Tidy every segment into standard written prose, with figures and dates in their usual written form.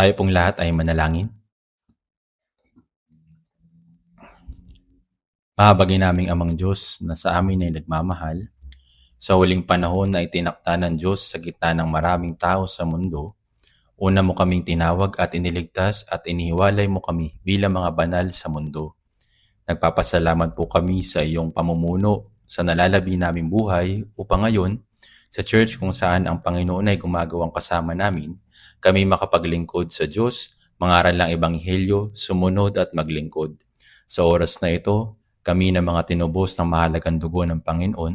Tayo pong lahat ay manalangin. Mahabagin naming Amang Diyos na sa amin ay nagmamahal, sa huling panahon na itinakda ng Diyos sa gitna ng maraming tao sa mundo, una mo kaming tinawag at iniligtas at inihiwalay mo kami bilang mga banal sa mundo. Nagpapasalamat po kami sa iyong pamumuno sa nalalabi naming buhay upang ngayon, sa church kung saan ang Panginoon ay gumagawang kasama namin, kami makapaglingkod sa Diyos, mangaral ng Ebanghelyo, sumunod at maglingkod. Sa oras na ito, kami na mga tinubos ng mahalagang dugo ng Panginoon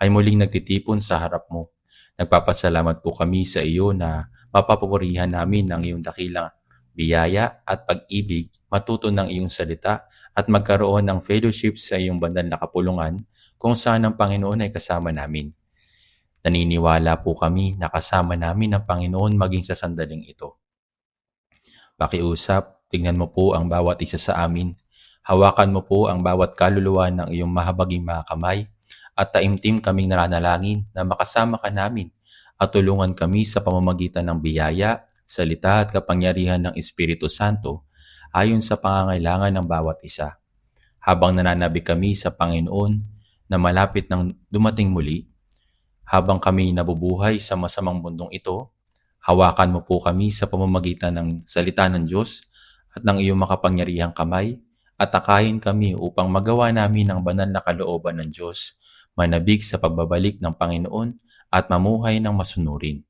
ay muling nagtitipon sa harap mo. Nagpapasalamat po kami sa iyo na mapapupurihan namin ng iyong dakilang biyaya at pag-ibig, matuto ng iyong salita at magkaroon ng fellowship sa iyong banal na kapulungan kung saan ang Panginoon ay kasama namin. Naniniwala po kami na kasama namin ang Panginoon maging sa sandaling ito. Pakiusap, tingnan mo po ang bawat isa sa amin. Hawakan mo po ang bawat kaluluwa ng iyong mahabaging mga kamay at taimtim kaming nananalangin na makasama ka namin at tulungan kami sa pamamagitan ng biyaya, salita at kapangyarihan ng Espiritu Santo ayon sa pangangailangan ng bawat isa. Habang nananabi kami sa Panginoon na malapit nang dumating muli, habang kami nabubuhay sa masamang mundong ito, hawakan mo po kami sa pamamagitan ng salita ng Diyos at ng iyong makapangyarihang kamay at takayin kami upang magawa namin ang banal na kalooban ng Diyos, manabik sa pagbabalik ng Panginoon at mamuhay ng masunurin.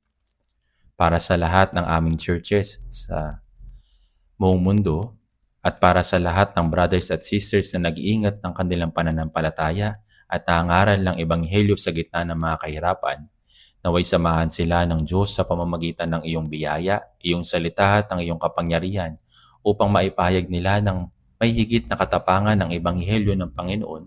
Para sa lahat ng aming churches sa buong mundo at para sa lahat ng brothers at sisters na nag-iingat ng kanilang pananampalataya at nangaral ng Ebanghelyo sa gitna ng mga kahirapan, naway samahan sila ng Diyos sa pamamagitan ng iyong biyaya, iyong salita at ng iyong kapangyarihan upang maipahayag nila ng may higit na katapangan ng Ebanghelyo ng Panginoon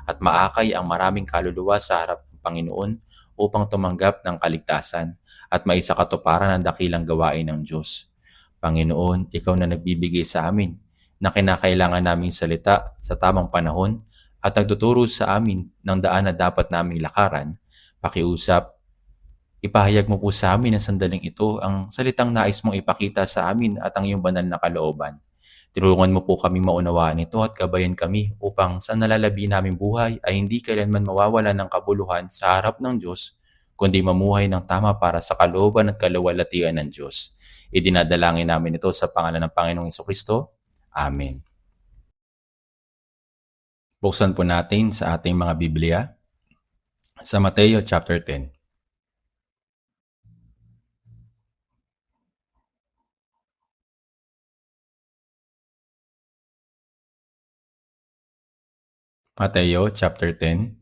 at maakay ang maraming kaluluwa sa harap ng Panginoon upang tumanggap ng kaligtasan at maisakatuparan ang dakilang gawain ng Diyos. Panginoon, ikaw na nagbibigay sa amin na kinakailangan naming salita sa tamang panahon at nagtuturo sa amin ng daan na dapat naming lakaran. Pakiusap, ipahayag mo po sa amin ang sandaling ito ang salitang nais mong ipakita sa amin at ang iyong banal na kalooban. Tulungan mo po kami maunawaan ito at gabayan kami upang sa nalalabi naming buhay ay hindi kailanman mawawala ng kabuluhan sa harap ng Diyos, kundi mamuhay ng tama para sa kalooban at kaluwalhatian ng Diyos. Idinadalangin namin ito sa pangalan ng Panginoong Jesucristo. Amen. Buksan po natin sa ating mga Biblia sa Mateo chapter 10. Mateo chapter 10.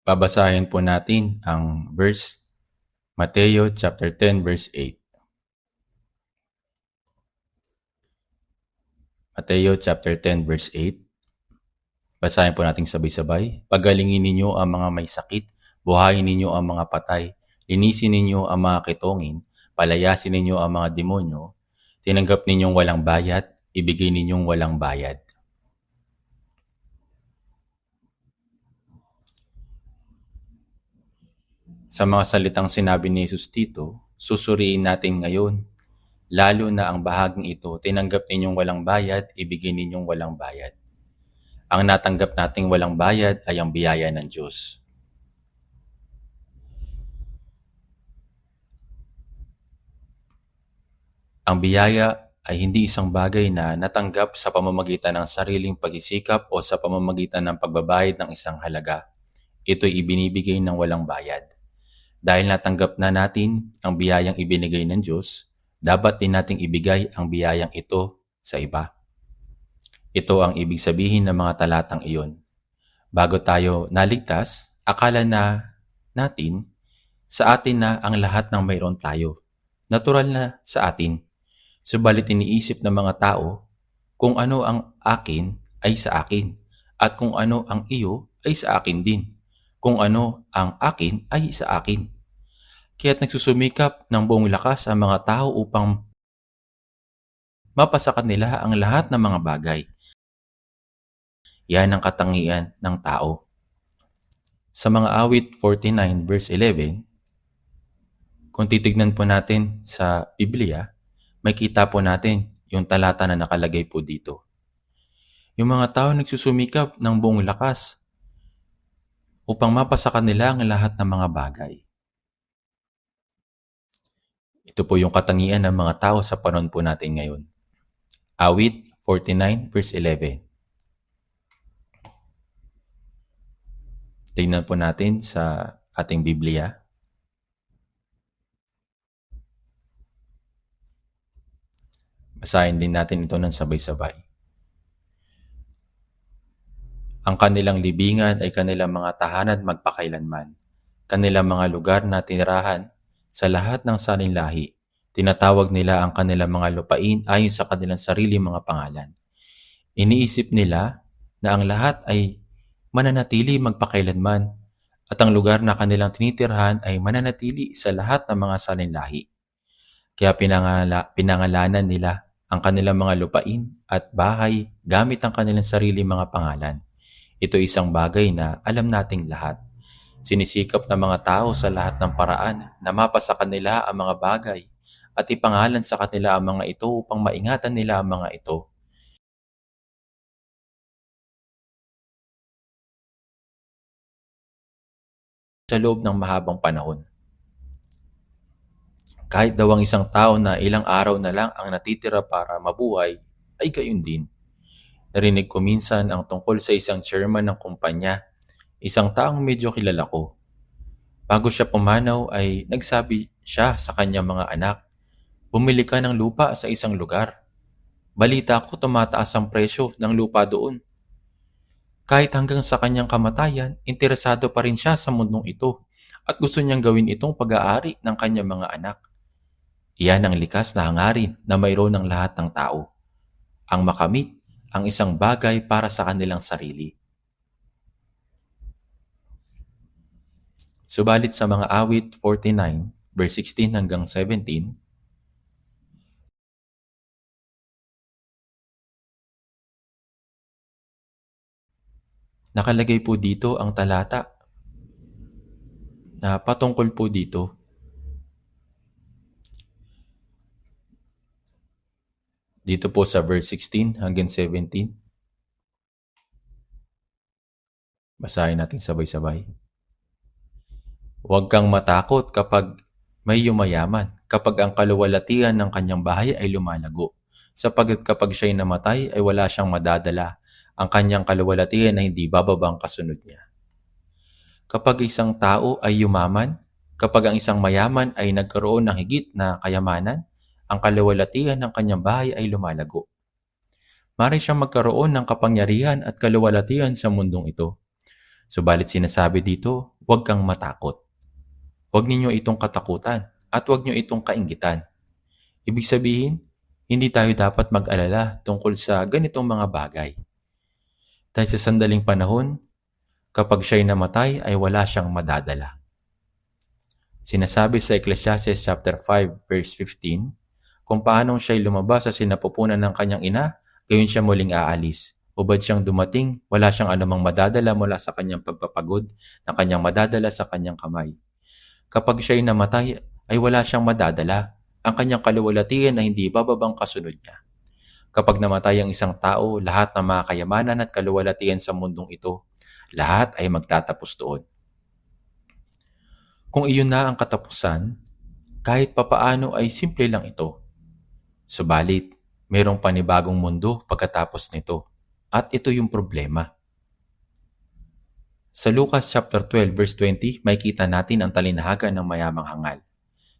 Babasahin po natin ang verse Mateo chapter 10 verse 8. Mateo chapter 10 verse 8. Basahin po natin sabay-sabay. Pagalingin ninyo ang mga may sakit, buhayin ninyo ang mga patay, linisin ninyo ang mga kitongin, palayasin ninyo ang mga demonyo, tinanggap ninyong walang bayad, ibigay ninyong walang bayad. Sa mga salitang sinabi ni Jesus dito, susuriin natin ngayon, lalo na ang bahaging ito, tinanggap ninyong walang bayad, ibigay ninyong walang bayad. Ang natanggap nating walang bayad ay ang biyaya ng Diyos. Ang biyaya ay hindi isang bagay na natanggap sa pamamagitan ng sariling pagsisikap o sa pamamagitan ng pagbabayad ng isang halaga. Ito'y ibinibigay ng walang bayad. Dahil natanggap na natin ang biyayang ibinigay ng Diyos, dapat din nating ibigay ang biyayang ito sa iba. Ito ang ibig sabihin ng mga talatang iyon. Bago tayo naligtas, akala na natin sa atin na ang lahat ng mayroon tayo. Natural na sa atin. Subalit iniisip ng mga tao, kung ano ang akin ay sa akin, at kung ano ang iyo ay sa akin din. Kung ano ang akin ay sa akin. Kaya't nagsusumikap ng buong lakas ang mga tao upang mapasa kanila ang lahat ng mga bagay. Yan ang katangian ng tao. Sa mga awit 49 verse 11, kung titignan po natin sa Biblia, may kita po natin yung talata na nakalagay po dito. Yung mga tao nagsusumikap ng buong lakas upang mapasa kanila ang lahat ng mga bagay. Ito po yung katangian ng mga tao sa panahon po natin ngayon. Awit 49 verse 11. Tingnan po natin sa ating Biblia. Basahin din natin ito ng sabay-sabay. Ang kanilang libingan ay kanilang mga tahanan magpakailanman. Kanilang mga lugar na tinirahan sa lahat ng salinlahi. Tinatawag nila ang kanilang mga lupain ayon sa kanilang sarili mga pangalan. Iniisip nila na ang lahat ay mananatili magpakailanman at ang lugar na kanilang tinitirhan ay mananatili sa lahat ng mga salinlahi. Kaya pinangalanan nila ang kanilang mga lupain at bahay gamit ang kanilang sarili mga pangalan. Ito isang bagay na alam nating lahat. Sinisikap ng mga tao sa lahat ng paraan na mapasa kanila ang mga bagay at ipangalan sa kanila ang mga ito upang maingatan nila ang mga ito. Sa loob ng mahabang panahon. Kahit daw ang isang tao na ilang araw na lang ang natitira para mabuhay, ay gayon din. Narinig ko minsan ang tungkol sa isang chairman ng kumpanya, isang taong medyo kilala ko. Bago siya pumanaw ay nagsabi siya sa kanyang mga anak, bumili ka ng lupa sa isang lugar. Balita ko tumataas ang presyo ng lupa doon. Kahit hanggang sa kanyang kamatayan, interesado pa rin siya sa mundong ito at gusto niyang gawin itong pag-aari ng kanyang mga anak. Iyan ang likas na hangarin na mayroon ng lahat ng tao. Ang makamit ang isang bagay para sa kanilang sarili. Subalit sa mga awit 49, verse 16 hanggang 17, nakalagay po dito ang talata na patungkol po dito. Dito po sa verse 16 hanggang 17. Basahin natin sabay-sabay. Huwag kang matakot kapag may yumayaman, kapag ang kaluwalhatian ng kanyang bahay ay lumalago. Sapagkat kapag siya'y namatay ay wala siyang madadala, ang kanyang kaluwalhatian na hindi bababang kasunod niya. Kapag isang tao ay yumaman, kapag ang isang mayaman ay nagkaroon ng higit na kayamanan, ang kaluwalhatian ng kanyang bahay ay lumalago. Maaari siyang magkaroon ng kapangyarihan at kaluwalhatian sa mundong ito. Subalit sinasabi dito, huwag kang matakot. Huwag ninyo itong katakutan at huwag nyo itong kainggitan. Ibig sabihin, hindi tayo dapat mag-alala tungkol sa ganitong mga bagay. Dahil sa sandaling panahon, kapag siya'y namatay ay wala siyang madadala. Sinasabi sa Ecclesiastes chapter 5 verse 15, kung paanong siya'y lumabas sa sinapupunan ng kanyang ina, gayon siya muling aalis. Ubad siyang dumating, wala siyang anumang madadala mula sa kanyang pagpapagod na kanyang madadala sa kanyang kamay. Kapag siya'y namatay ay wala siyang madadala, ang kanyang kaluwalhatian na hindi bababang kasunod niya. Kapag namatay ang isang tao, lahat ng mga kayamanan at kaluwalhatian sa mundong ito, lahat ay magtatapos doon. Kung iyon na ang katapusan, kahit papaano ay simple lang ito. Subalit, mayroong panibagong mundo pagkatapos nito. At ito yung problema. Sa Lucas chapter 12 verse 20, makikita natin ang talinahaga ng mayamang hangal.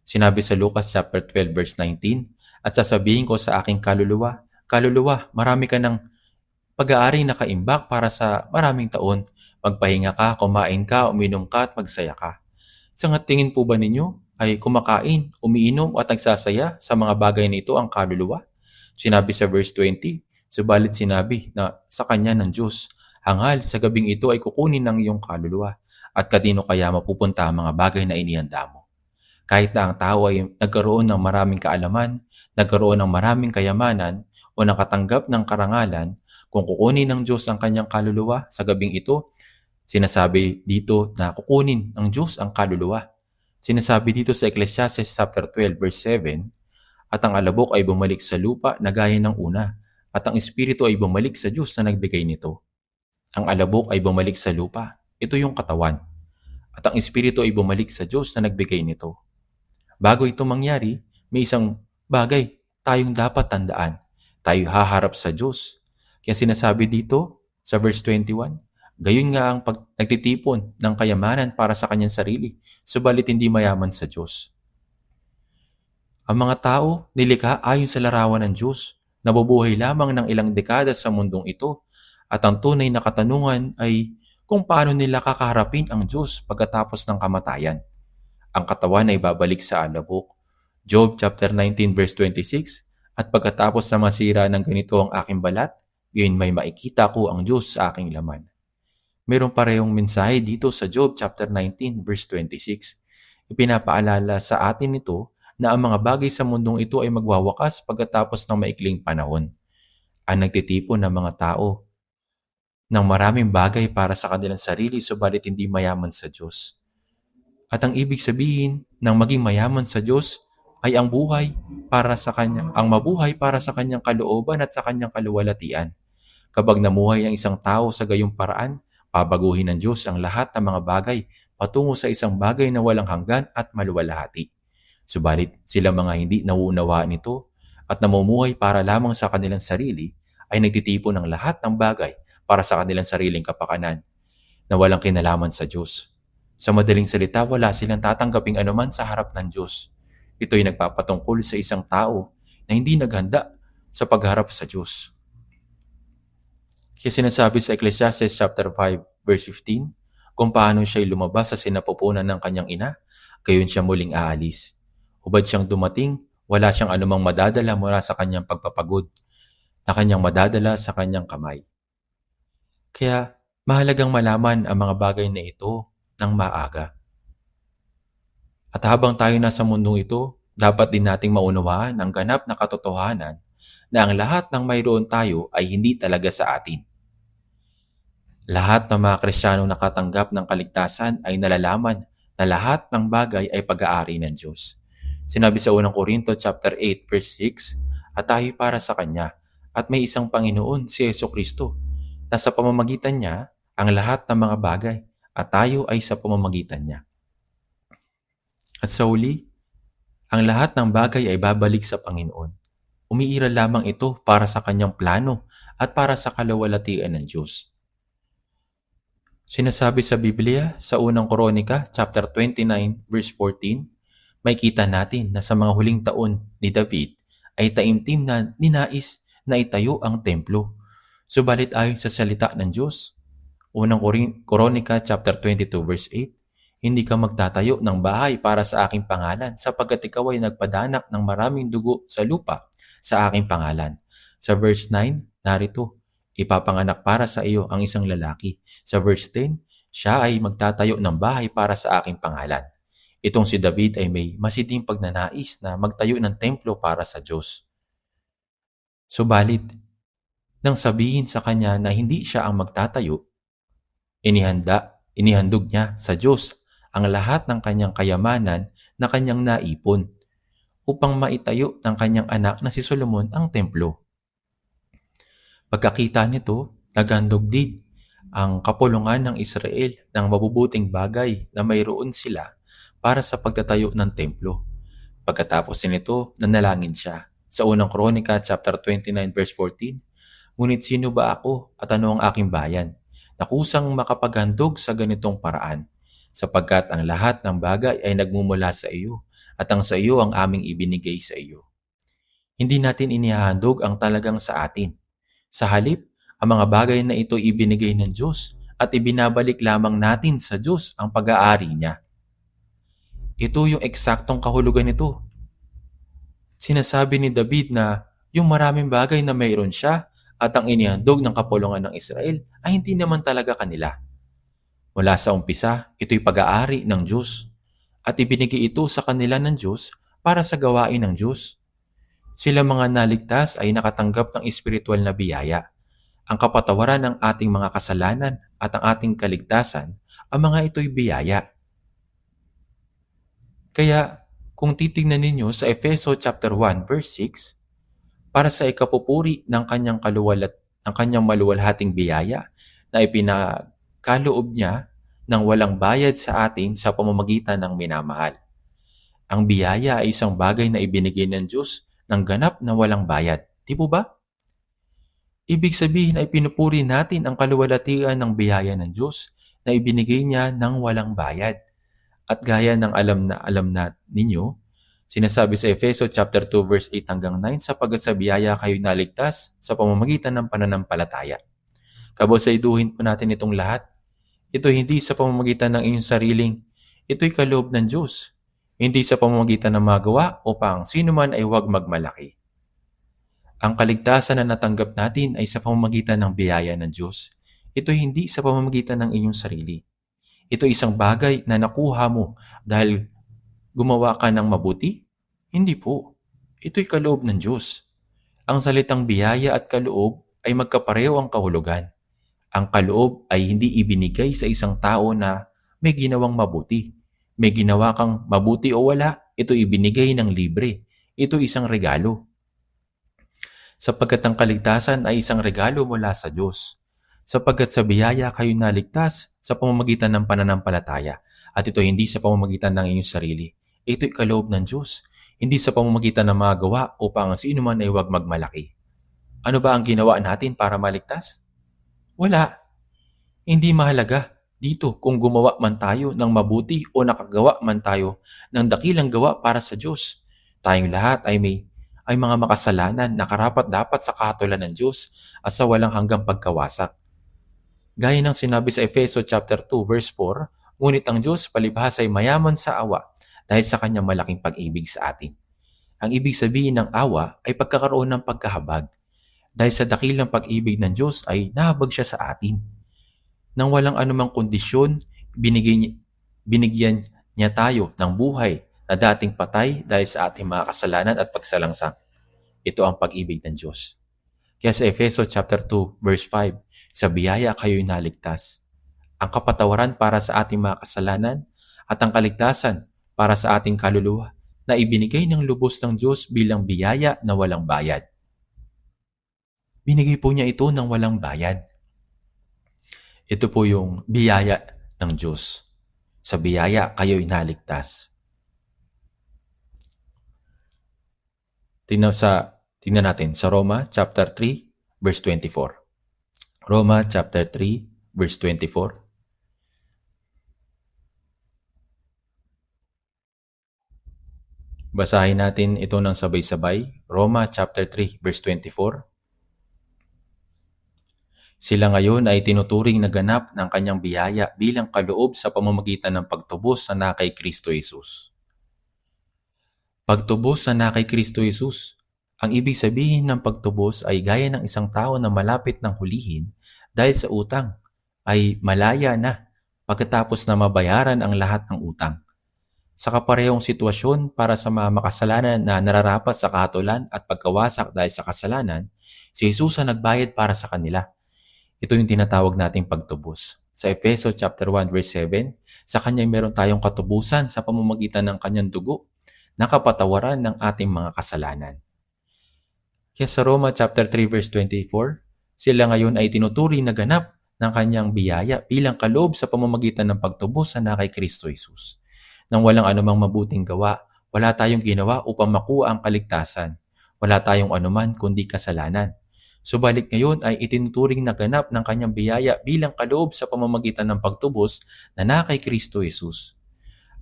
Sinabi sa Lucas chapter 12 verse 19, at sasabihin ko sa aking kaluluwa, kaluluwa, marami ka ng pag-aari na kaimbak para sa maraming taon. Magpahinga ka, kumain ka, uminom ka at magsaya ka. Sa tingin po ba ninyo ay kumakain, umiinom at nagsasaya sa mga bagay na ito ang kaluluwa? Sinabi sa verse 20, subalit sinabi na sa kanya ng Diyos, hangal sa gabing ito ay kukunin ng iyong kaluluwa at kanino kaya mapupunta ang mga bagay na inihanda mo. Kahit na ang tao ay nagkaroon ng maraming kaalaman, nagkaroon ng maraming kayamanan o nakatanggap ng karangalan, kung kukunin ng Diyos ang kanyang kaluluwa sa gabing ito, Sinasabi dito na kukunin ng Diyos ang kaluluwa. Sinasabi dito sa Ecclesiastes chapter 12 verse 7, at ang alabok ay bumalik sa lupa na gaya ng una, at ang espiritu ay bumalik sa Diyos na nagbigay nito. Ang alabok ay bumalik sa lupa, ito yung katawan, at ang espiritu ay bumalik sa Diyos na nagbigay nito. Bago ito mangyari, may isang bagay tayong dapat tandaan. Tayo haharap sa Diyos. Kaya sinasabi dito sa verse 21, gayon nga ang nagtitipon ng kayamanan para sa kanyang sarili, subalit hindi mayaman sa Diyos. Ang mga tao nilikha ayon sa larawan ng Diyos, nabubuhay lamang ng ilang dekada sa mundong ito, at ang tunay na katanungan ay kung paano nila kakaharapin ang Diyos pagkatapos ng kamatayan. Ang katawan ay babalik sa alabok. Job chapter 19 verse 26, at pagkatapos na masira ng ganito ang aking balat, gayon may makikita ko ang Diyos sa aking laman. Mayroong parehong mensahe dito sa Job chapter 19 verse 26. Ipinapaalala sa atin ito na ang mga bagay sa mundong ito ay magwawakas pagkatapos ng maikling panahon. Ang nagtitipon ng mga tao ng maraming bagay para sa kanilang sarili subalit hindi mayaman sa Diyos. At ang ibig sabihin ng maging mayaman sa Diyos ay ang buhay para sa kanya, ang mabuhay para sa kanyang kalooban at sa kanyang kaluwalhatian. Kapag namuhay ang isang tao sa gayong paraan, pabaguhin ng Diyos ang lahat ng mga bagay patungo sa isang bagay na walang hanggan at maluwalhati. Subalit sila mga hindi nauunawaan nito at namumuhay para lamang sa kanilang sarili ay nagtitipon ng lahat ng bagay para sa kanilang sariling kapakanan na walang kinalaman sa Diyos. Sa madaling salita, wala silang tatanggaping anuman sa harap ng Diyos. Ito'y nagpapatungkol sa isang tao na hindi naghanda sa pagharap sa Diyos. Kaya sinasabi sa Ecclesiastes chapter 5 verse 15, kung paano siya'y lumabas sa sinapupunan ng kanyang ina, gayon siya muling aalis. Hubad siyang dumating, wala siyang anumang madadala mula sa kanyang pagpapagod na kanyang madadala sa kanyang kamay. Kaya mahalagang malaman ang mga bagay na ito ng maaga. At habang tayo nasa mundong ito, dapat din nating maunawaan ang ganap na katotohanan na ang lahat ng mayroon tayo ay hindi talaga sa atin. Lahat ng mga Kristiyanong nakatanggap ng kaligtasan ay nalalaman na lahat ng bagay ay pag-aari ng Diyos. Sinabi sa 1 Corinto chapter 8 verse 6, at tayo para sa Kanya, at may isang Panginoon si Jesucristo, na sa pamamagitan niya ang lahat ng mga bagay, at tayo ay sa pamamagitan niya. At sa huli, ang lahat ng bagay ay babalik sa Panginoon. Umiiral lamang ito para sa kanyang plano at para sa kaluwalhatian ng Diyos. Sinasabi sa Biblia sa unang Kronika chapter 29 verse 14, may kita natin na sa mga huling taon ni David ay taimtim na ninais na itayo ang templo. Subalit ayon sa salita ng Diyos, unang Kronika chapter 22 verse 8, hindi ka magtatayo ng bahay para sa aking pangalan sapagkat ikaw ay nagpadanak ng maraming dugo sa lupa sa aking pangalan. Sa verse 9, narito, ipapanganak para sa iyo ang isang lalaki. Sa verse 10, siya ay magtatayo ng bahay para sa aking pangalan. Itong si David ay may masiding pagnanais na magtayo ng templo para sa Diyos. Subalit, nang sabihin sa kanya na hindi siya ang magtatayo, inihandog niya sa Diyos ang lahat ng kanyang kayamanan na kanyang naipon upang maitayo ng kanyang anak na si Solomon ang templo. Pagkakita nito, naghandog din ang kapulungan ng Israel ng mabubuting bagay na mayroon sila para sa pagtatayo ng templo. Pagkatapos nito, nanalangin siya. Sa unang Kronika chapter 29 verse 14, ngunit sino ba ako at ano ang aking bayan na kusang makapaghandog sa ganitong paraan? Sapagkat ang lahat ng bagay ay nagmumula sa iyo at ang sa iyo ang aming ibinigay sa iyo. Hindi natin inihahandog ang talagang sa atin. Sa halip, ang mga bagay na ito ibinigay ng Diyos at ibinabalik lamang natin sa Diyos ang pag-aari niya. Ito yung eksaktong kahulugan nito. Sinasabi ni David na yung maraming bagay na mayroon siya at ang inihandog ng kapulungan ng Israel ay hindi naman talaga kanila. Mula sa umpisa, ito'y pag-aari ng Diyos at ibinigay ito sa kanila ng Diyos para sa gawain ng Diyos. Sila mga naligtas ay nakatanggap ng espiritual na biyaya Ang kapatawaran ng ating mga kasalanan at ang ating kaligtasan, ang mga ito'y biyaya. Kaya kung titingnan ninyo sa Efeso chapter 1 verse 6, para sa ikapupuri ng kanyang maluwalhating biyaya na ipinakaloob niya ng walang bayad sa atin sa pamamagitan ng minamahal. Ang biyaya ay isang bagay na ibinigay ng Diyos ng ganap na walang bayad. Di po ba? Ibig sabihin ay pinupuri natin ang kaluwalhatian ng biyaya ng Diyos na ibinigay niya ng walang bayad. At gaya ng alam na ninyo, sinasabi sa Efeso chapter 2 verse 8 hanggang 9, sapagkat sa biyaya kayo naligtas sa pamamagitan ng pananampalataya. Kabusayduhin po natin itong lahat. Ito hindi sa pamamagitan ng inyong sariling, ito'y kaloob ng Diyos. Hindi sa pamamagitan ng magawa upang sino man ay huwag magmalaki. Ang kaligtasan na natanggap natin ay sa pamamagitan ng biyaya ng Diyos. Ito hindi sa pamamagitan ng inyong sarili. Ito isang bagay na nakuha mo dahil gumawa ka ng mabuti? Hindi po. Ito'y kaloob ng Diyos. Ang salitang biyaya at kaloob ay magkapareho ang kahulugan. Ang kaloob ay hindi ibinigay sa isang tao na may ginawang mabuti. May ginawa kang mabuti o wala, ito ibinigay ng libre. Ito isang regalo. Sapagkat ang kaligtasan ay isang regalo mula sa Diyos. Sapagkat sa biyaya kayo naligtas sa pamamagitan ng pananampalataya. At ito hindi sa pamamagitan ng inyong sarili. Ito'y kaloob ng Diyos. Hindi sa pamamagitan ng mga gawa upang sino man ay huwag magmalaki. Ano ba ang ginawa natin para maligtas? Wala. Hindi mahalaga dito kung gumawa man tayo ng mabuti o nakagawa man tayo ng dakilang gawa para sa Diyos. Tayong lahat ay mga makasalanan na karapat-dapat sa kahatulan ng Diyos at sa walang hanggang pagkawasak. Gaya ng sinabi sa Efeso chapter 2 verse 4, ngunit ang Diyos palibhas ay mayaman sa awa dahil sa kanyang malaking pag-ibig sa atin. Ang ibig sabihin ng awa ay pagkakaroon ng pagkahabag. Dahil sa dakilang pag-ibig ng Diyos ay nahabag siya sa atin. Nang walang anumang kondisyon, binigyan niya tayo ng buhay na dating patay dahil sa ating mga kasalanan at pagsalangsang. Ito ang pag-ibig ng Diyos. Kaya sa Efeso chapter 2 verse 5, sa biyaya kayo'y naligtas. Ang kapatawaran para sa ating mga kasalanan at ang kaligtasan para sa ating kaluluwa na ibinigay ng lubos ng Diyos bilang biyaya na walang bayad. Binigay po niya ito ng walang bayad. Ito po yung biyaya ng Diyos. Sa biyaya kayo'y naligtas. Tingnan natin sa Roma chapter 3 verse 24. Roma chapter 3 verse 24. Basahin natin ito ng sabay-sabay. Roma chapter 3 verse 24. Sila ngayon ay tinuturing na ganap ng kanyang biyaya bilang kaloob sa pamamagitan ng pagtubos na kay Kristo Jesus. Pagtubos na kay Kristo Jesus. Ang ibig sabihin ng pagtubos ay gaya ng isang tao na malapit ng hulihin dahil sa utang ay malaya na pagkatapos na mabayaran ang lahat ng utang. Sa kaparehong sitwasyon para sa mga makasalanan na nararapat sa kahatulan at pagkawasak dahil sa kasalanan, si Jesus ang nagbayad para sa kanila. Ito yung tinatawag nating pagtubos. Sa Efeso chapter 1 verse 7, sa kanya meron tayong katubusan sa pamamagitan ng kanyang dugo na kapatawaran ng ating mga kasalanan. Kaya sa Roma chapter 3 verse 24, sila ngayon ay tinuturing na ganap ng kanyang biyaya bilang kaloob sa pamamagitan ng pagtubos na kay Kristo Jesus. Nang walang anumang mabuting gawa, wala tayong ginawa upang makuha ang kaligtasan. Wala tayong anuman kundi kasalanan. Subalit ngayon ay itinuturing na ganap ng kanyang biyaya bilang kaloob sa pamamagitan ng pagtubos na kay Kristo Jesus.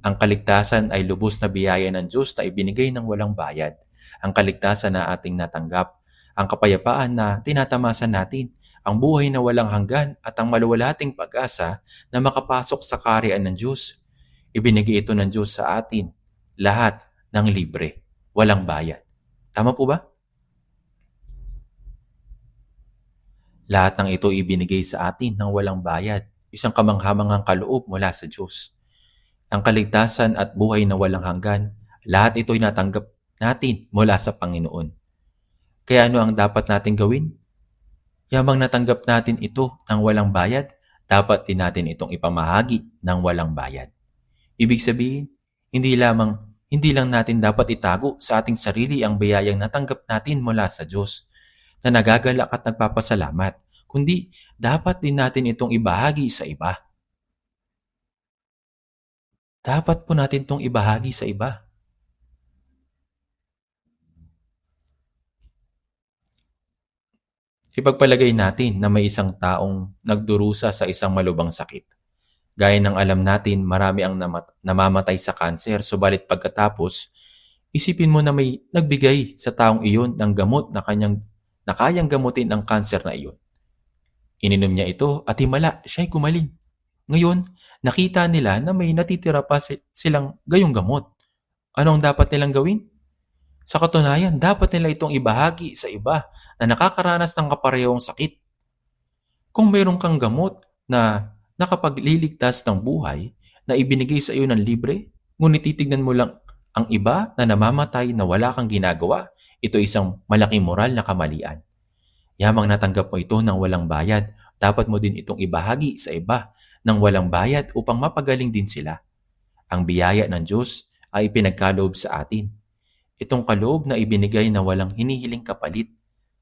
Ang kaligtasan ay lubos na biyaya ng Diyos na ibinigay ng walang bayad. Ang kaligtasan na ating natanggap, ang kapayapaan na tinatamasan natin, ang buhay na walang hanggan at ang maluwalhating pag-asa na makapasok sa kaharian ng Diyos. Ibinigay ito ng Diyos sa atin, lahat ng libre, walang bayad. Tama po ba? Lahat ng ito ibinigay sa atin ng walang bayad, isang kamanghamanghang kaloob mula sa Diyos. Ang kaligtasan at buhay na walang hanggan, lahat ito'y natanggap natin mula sa Panginoon. Kaya ano ang dapat natin gawin? Yamang natanggap natin ito ng walang bayad, dapat din natin itong ipamahagi ng walang bayad. Ibig sabihin, hindi lang natin dapat itago sa ating sarili ang biyayang natanggap natin mula sa Diyos na nagagalak at nagpapasalamat, kundi dapat din natin itong ibahagi sa iba. Dapat po natin itong ibahagi sa iba. Ipagpalagay natin na may isang taong nagdurusa sa isang malubhang sakit. Gaya ng alam natin, marami ang namamatay sa kanser, subalit pagkatapos, isipin mo na may nagbigay sa taong iyon ng gamot na kayang gamutin ang kanser na iyon. Ininom niya ito at himala, siya'y gumaling. Ngayon, nakita nila na may natitira pa silang gayong gamot. Ano ang dapat nilang gawin? Sa katunayan, dapat nila itong ibahagi sa iba na nakakaranas ng kaparehong sakit. Kung mayroon kang gamot na nakapagliligtas ng buhay na ibinigay sa iyo ng libre, ngunit titignan mo lang ang iba na namamatay na wala kang ginagawa, ito isang malaking moral na kamalian. Yamang natanggap mo ito ng walang bayad, dapat mo din itong ibahagi sa iba ng walang bayad upang mapagaling din sila. Ang biyaya ng Diyos ay ipinagkaloob sa atin. Itong kaloob na ibinigay na walang hinihiling kapalit.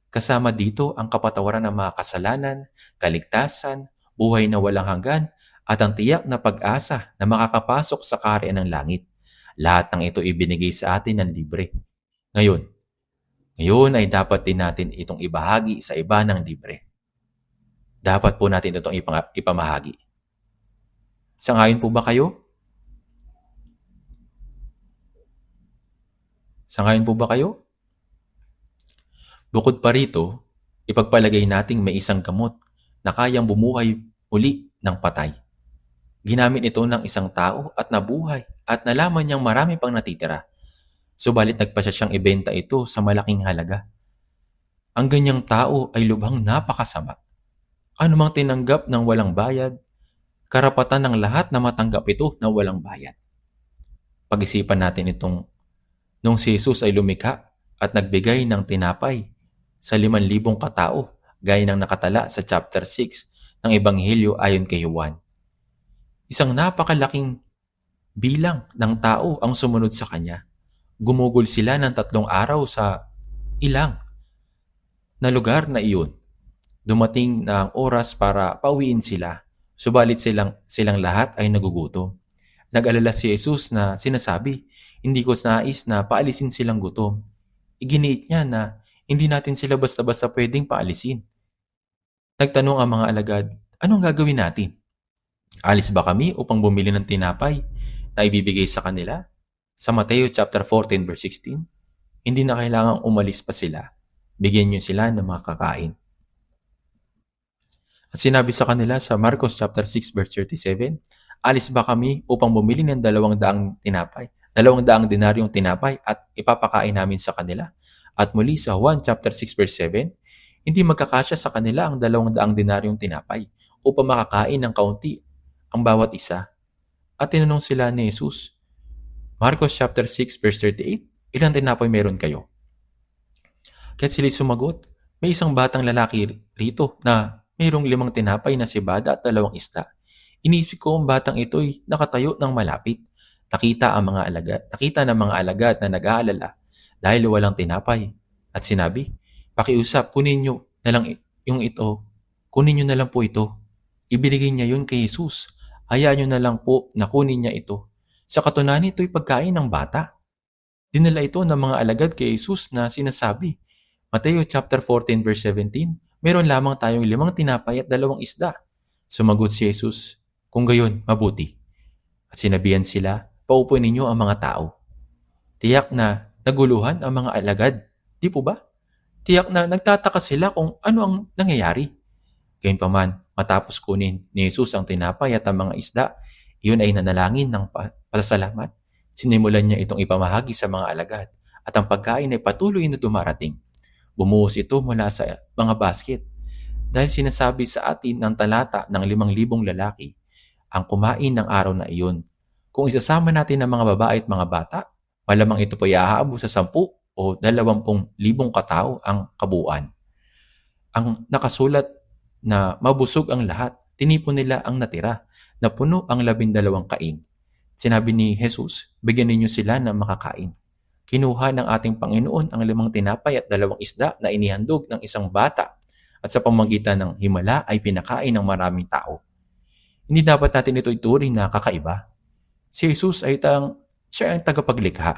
Kasama dito ang kapatawaran ng mga kasalanan, kaligtasan, buhay na walang hanggan, at ang tiyak na pag-asa na makakapasok sa kaharian ng langit. Lahat ng ito ibinigay sa atin ng libre. Ngayon ay dapat din natin itong ibahagi sa iba ng libre. Dapat po natin itong ipamahagi. Sangayon po ba kayo? Sangayon po ba kayo? Bukod pa rito, ipagpalagay nating may isang gamot na kayang bumuhay uli ng patay. Ginamit ito ng isang tao at nabuhay at nalaman niyang marami pang natitira. Subalit nagpasya siyang ibenta ito sa malaking halaga. Ang ganyang tao ay lubhang napakasama. Ano mang tinanggap ng walang bayad, karapatan ng lahat na matanggap ito ng walang bayad. Pag-isipan natin itong nung si Jesus ay lumikha at nagbigay ng tinapay sa 5,000 katao, gaya ng nakatala sa chapter 6 ng Ebanghelyo ayon kay Juan. Isang napakalaking bilang ng tao ang sumunod sa kanya. Gumugol sila ng 3 araw sa ilang na lugar na iyon. Dumating na ang oras para pauwiin sila, subalit silang lahat ay nagugutom. Nag-alala si Jesus na sinasabi, hindi ko nais na paalisin silang gutom. Iginiit niya na hindi natin sila basta-basta pwedeng paalisin. Nagtanong ang mga alagad, anong gagawin natin? Alis ba kami upang bumili ng tinapay na ibibigay sa kanila? Sa Mateo chapter 14 verse 16, hindi na kailangang umalis pa sila. Bigyan niyo sila ng mga kakain. At sinabi sa kanila sa Marcos chapter 6 verse 37, alis ba kami upang bumili ng 200 denaryong tinapay at ipapakain namin sa kanila? At muli sa Juan chapter 6 verse 7, hindi magkakasya sa kanila ang 200 denaryong tinapay upang makakain ng kaunti ang bawat isa. At tinanong sila ni Jesus, Marcos chapter 6 verse 38, ilang tinapay meron kayo? Kaya't sila sumagot, may isang batang lalaki rito na mayroong 5 tinapay na sibada at 2 isda. Inisip ko ang batang ito'y nakatayo ng malapit. Nakita ng mga alagad na nag-aalala dahil walang tinapay. At sinabi, pakiusap, kunin nyo na lang po ito. Ibinigay niya yun kay Jesus. Hayaan nyo na lang po na kunin niya ito. Sa katunayan, ito'y pagkain ng bata. Dinala ito ng mga alagad kay Jesus na sinasabi, Mateo chapter 14 verse 17, meron lamang tayong 5 tinapay at 2 isda. Sumagot si Jesus, kung gayon, mabuti. At sinabihan sila, paupuin ninyo ang mga tao. Tiyak na naguluhan ang mga alagad, di po ba? Tiyak na nagtataka sila kung ano ang nangyayari. Gayunpaman, matapos kunin ni Jesus ang tinapay at ang mga isda, iyon ay nanalangin ng pasasalamat. Sinimulan niya itong ipamahagi sa mga alagad at ang pagkain ay patuloy na dumarating. Bumuhos ito mula sa mga basket. Dahil sinasabi sa atin ng talata ng 5,000 lalaki ang kumain ng araw na iyon. Kung isasama natin ang mga babae at mga bata, malamang ito po iaabot sa 10 o 20,000 katao ang kabuuan. Ang nakasulat na mabusog ang lahat, tinipon nila ang natira, na puno ang 12 kain. Sinabi ni Jesus, bigyan ninyo sila ng makakain. Kinuha ng ating Panginoon ang 5 tinapay at 2 isda na inihandog ng isang bata at sa pamamagitan ng himala ay pinakain ng maraming tao. Hindi dapat natin ito ituring na kakaiba. Si Jesus ay siya ang tagapaglikha.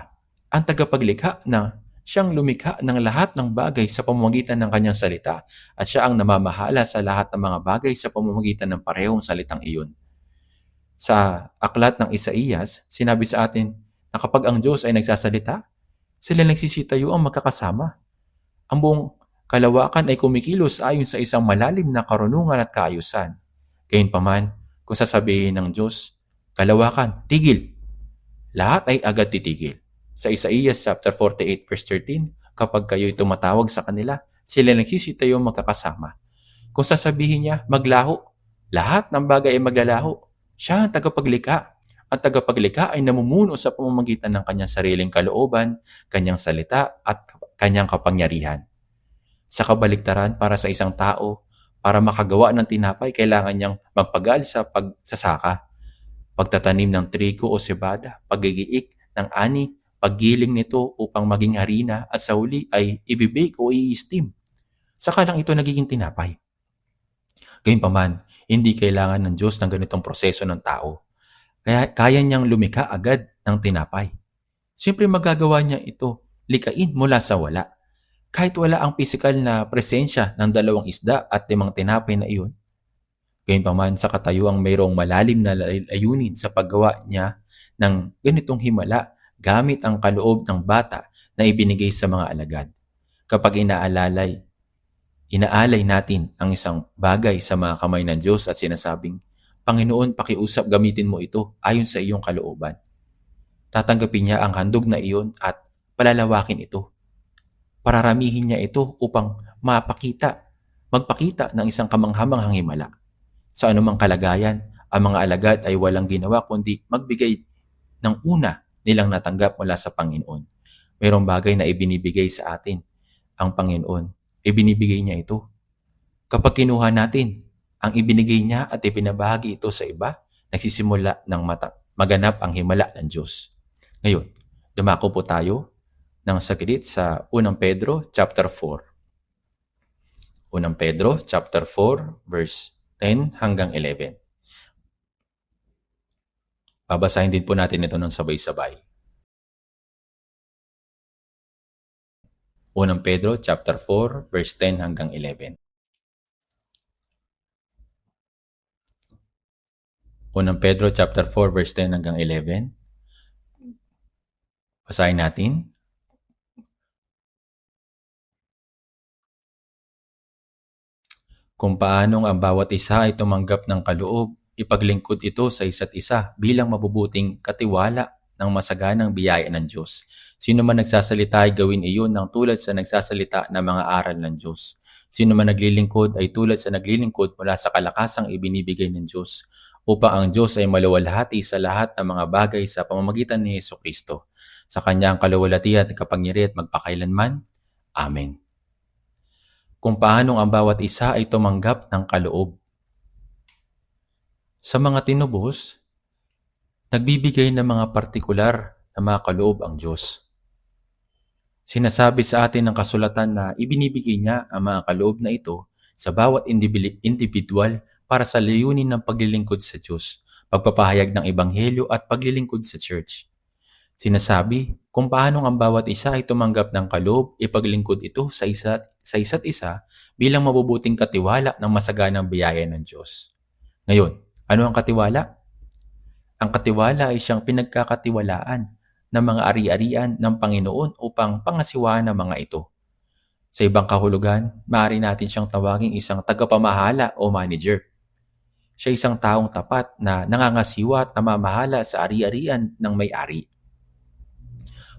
Ang tagapaglikha na siyang lumikha ng lahat ng bagay sa pamamagitan ng kanyang salita at siya ang namamahala sa lahat ng mga bagay sa pamamagitan ng parehong salitang iyon. Sa aklat ng Isaías, sinabi sa atin na kapag ang Diyos ay nagsasalita, sila nagsisitayo ang magkakasama. Ang buong kalawakan ay kumikilos ayon sa isang malalim na karunungan at kaayusan. Gayunpaman, kung sasabihin ng Diyos, kalawakan, tigil, lahat ay agad titigil. Sa Isaías chapter 48 verse 13, kapag kayo'y tumatawag sa kanila, sila nagsisitayo magkakasama. Kung sasabihin niya, maglaho, lahat ng bagay ay maglalaho. Siya ang tagapaglikha. Ang tagapaglikha ay namumuno sa pamamagitan ng kanyang sariling kalooban, kanyang salita at kanyang kapangyarihan. Sa kabaliktaran, para sa isang tao, para makagawa ng tinapay, kailangan niyang magpagal sa pagsasaka, pagtatanim ng trigo o cebada, paggigiik ng ani, paggiling nito upang maging harina at sa huli ay ibibake o i-steam. Saka lang ito nagiging tinapay. Gayunpaman, hindi kailangan ng Diyos ng ganitong proseso ng tao. Kaya niyang lumikha agad ng tinapay. Siyempre magagawa niya ito, likain mula sa wala. Kahit wala ang pisikal na presensya ng 2 isda at 5 tinapay na iyon. Gayunpaman sa katayuang mayroong malalim na layunin sa paggawa niya ng ganitong himala gamit ang kaloob ng bata na ibinigay sa mga alagad. Kapag inaalay natin ang isang bagay sa mga kamay ng Diyos at sinasabing, Panginoon, pakiusap gamitin mo ito ayon sa iyong kalooban. Tatanggapin niya ang handog na iyon at palalawakin ito. Pararamihin niya ito upang magpakita ng isang kamanghamanghang himala. Sa anumang kalagayan, ang mga alagad ay walang ginawa kundi magbigay ng una nilang natanggap mula sa Panginoon. Mayroong bagay na ibinibigay sa atin ang Panginoon. Ibinibigay niya ito. Kapag kinuha natin ang ibinigay niya at ibinabahagi ito sa iba, nagsisimula ng maganap ang himala ng Diyos. Ngayon, dumako po tayo ng saglit sa 1 Pedro chapter 4. 1 Pedro chapter 4 verse 10 hanggang 11. Babasahin din po natin ito ng sabay-sabay. 1 Pedro chapter 4 verse 10 hanggang 11. 1 Pedro chapter 4 verse 10 hanggang 11. Basahin natin. Kung paanong ang bawat isa ay tumanggap ng kaloob, ipaglingkod ito sa isa't isa bilang mabubuting katiwala ng masaganang biyaya ng Diyos. Sino man nagsasalita ay gawin iyon ng tulad sa nagsasalita ng mga aral ng Diyos. Sino man naglilingkod ay tulad sa naglilingkod mula sa kalakasang ibinibigay ng Diyos, upang ang Diyos ay maluwalhati sa lahat ng mga bagay sa pamamagitan ni Jesucristo. Sa Kanya ang kaluwalhatian at kapangyarihan magpakailanman. Amen. Kung paanong ang bawat isa ay tumanggap ng kaloob. Sa mga tinubos, nagbibigay ng mga partikular na mga kaloob ang Diyos. Sinasabi sa atin ng kasulatan na ibinibigay niya ang mga kaloob na ito sa bawat individual para sa layunin ng paglilingkod sa Diyos, pagpapahayag ng ebanghelyo at paglilingkod sa church. Sinasabi kung paano ang bawat isa ay tumanggap ng kaloob, ipaglingkod ito sa isa't isa bilang mabubuting katiwala ng masaganang biyaya ng Diyos. Ngayon, ano ang katiwala? Ang katiwala ay siyang pinagkakatiwalaan ng mga ari-arian ng Panginoon upang pangasiwaan ng mga ito. Sa ibang kahulugan, maaari natin siyang tawaging isang tagapamahala o manager. Siya isang taong tapat na nangangasiwa at namamahala sa ari-arian ng may-ari.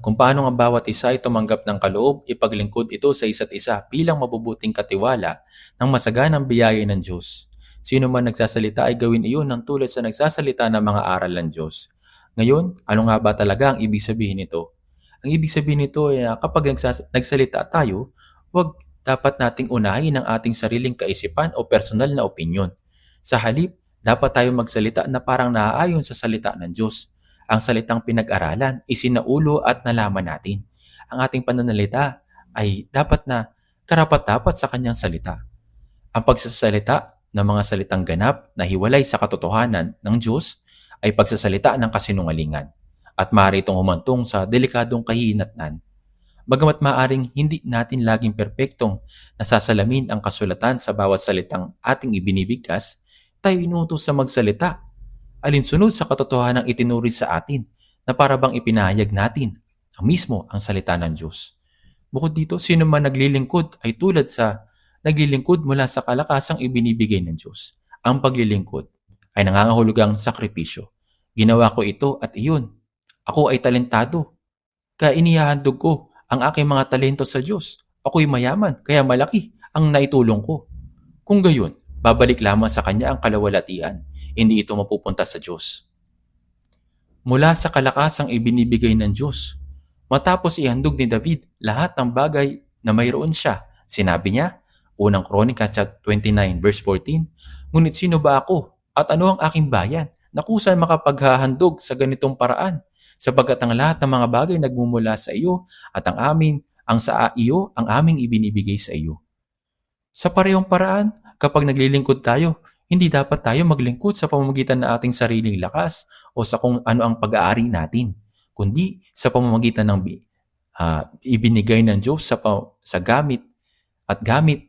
Kung paano ang bawat isa ay tumanggap ng kaloob, ipaglingkod ito sa isa't isa bilang mabubuting katiwala ng masaganang biyaya ng Diyos. Sino man nagsasalita ay gawin iyon ng tulad sa nagsasalita ng mga aral ng Diyos. Ngayon, ano nga ba talaga ang ibig sabihin nito? Ang ibig sabihin nito ay kapag nagsalita tayo, huwag dapat nating unahin ang ating sariling kaisipan o personal na opinyon. Sa halip, dapat tayo magsalita na parang naaayon sa salita ng Diyos. Ang salitang pinag-aralan, isinaulo at nalaman natin. Ang ating pananalita ay dapat na karapat-dapat sa kanyang salita. Ang pagsasalita ng mga salitang ganap na hiwalay sa katotohanan ng Diyos ay pagsasalita ng kasinungalingan at maaari itong humantong sa delikadong kahihinatnan. Bagamat maaring hindi natin laging perpektong nasasalamin ang kasulatan sa bawat salitang ating ibinibigkas, tayo inuutos sa magsalita alinsunod sa katotohanang itinuri sa atin na para bang ipinahayag natin ang salita ng Diyos. Bukod dito, sino man naglilingkod ay tulad sa naglilingkod mula sa kalakasang ibinibigay ng Diyos. Ang paglilingkod ay nangangahulugang sakripisyo. Ginawa ko ito at iyon. Ako ay talentado. Kaya inihahandog ko ang aking mga talento sa Diyos. Ako'y mayaman, kaya malaki ang naitulong ko. Kung gayon, babalik lamang sa Kanya ang kalawalatian. Hindi ito mapupunta sa Diyos. Mula sa kalakasang ibinibigay ng Diyos, matapos ihandog ni David lahat ng bagay na mayroon siya, sinabi niya, unang Kronika 29 verse 14, "Ngunit sino ba ako at ano ang aking bayan na kusan makapaghahandog sa ganitong paraan? Sapagkat ang lahat ng mga bagay nagmumula sa iyo at ang sa iyo ang aming ibinibigay sa iyo." Sa parehong paraan, kapag naglilingkod tayo, hindi dapat tayo maglingkod sa pamamagitan ng ating sariling lakas o sa kung ano ang pag-aari natin, kundi sa pamamagitan ng ibinigay ng Diyos sa gamit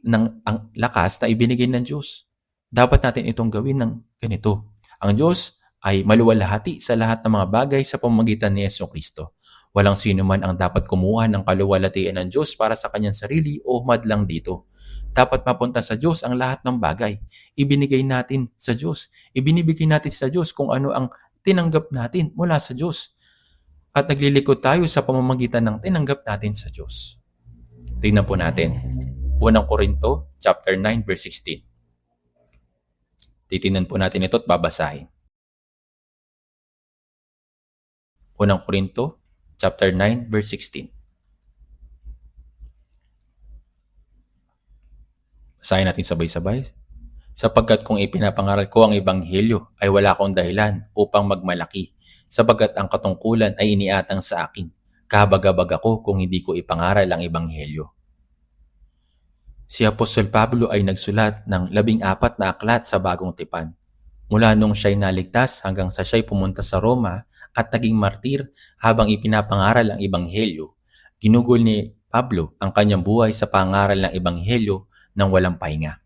ng ang lakas na ibinigay ng Diyos. Dapat natin itong gawin ng ganito. Ang Diyos ay maluwalhati sa lahat ng mga bagay sa pamamagitan ni Jesucristo. Walang sino man ang dapat kumuha ng kaluwalhatian ng Diyos para sa kanyang sarili o madlang dito. Dapat mapunta sa Diyos ang lahat ng bagay. Ibinigay natin sa Diyos. Ibinibigay natin sa Diyos kung ano ang tinanggap natin mula sa Diyos. At naglilikod tayo sa pamamagitan ng tinanggap natin sa Diyos. Tingnan po natin. Unang Korinto, chapter 9, verse 16. Titingnan po natin ito at babasahin. Unang Korinto, chapter 9, verse 16. Basahin natin sabay-sabay. Sapagkat kung ipinapangaral ko ang ebanghelyo ay wala akong dahilan upang magmalaki, sapagkat ang katungkulan ay iniatang sa akin. Kahabag-habag ako kung hindi ko ipangaral ang ebanghelyo. Si Apostol Pablo ay nagsulat ng 14 na aklat sa Bagong Tipan. Mula nung siya'y naligtas hanggang sa siya'y pumunta sa Roma at naging martir habang ipinapangaral ang ebanghelyo, ginugol ni Pablo ang kanyang buhay sa pangaral ng ebanghelyo ng walang pahinga.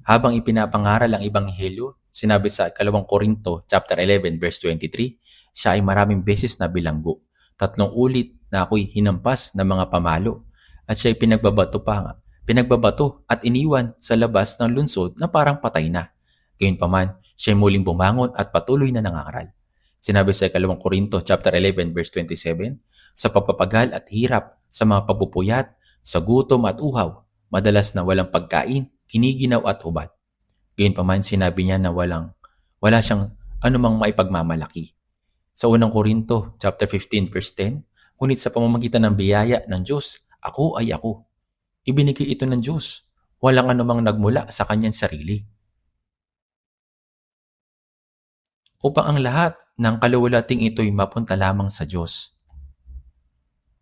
Habang ipinapangaral ang ebanghelyo, sinabi sa 2 Korinto chapter 11 verse 23, siya ay maraming beses na bilanggo. 3 ulit na ako'y hinampas ng mga pamalo at siya ay pinagbabato at iniwan sa labas ng lungsod na parang patay na. Gayunpaman, siya ay muling bumangon at patuloy na nangangaral. Sinabi sa 2 Korinto chapter 11 verse 27, sa pagpapagal at hirap, sa mga pagpupuyat, sa gutom at uhaw, madalas na walang pagkain, kiniginaw at hubad. Gayunpaman, sinabi niya na wala siyang anumang maipagmamalaki. Sa 1 Korinto chapter 15 verse 10, ngunit sa pamamagitan ng biyaya ng Diyos, ako ay ako. Ibinigay ito ng Diyos. Walang anumang nagmula sa kanyang sarili. Upang ang lahat ng kaluwalhating ito'y mapunta lamang sa Diyos.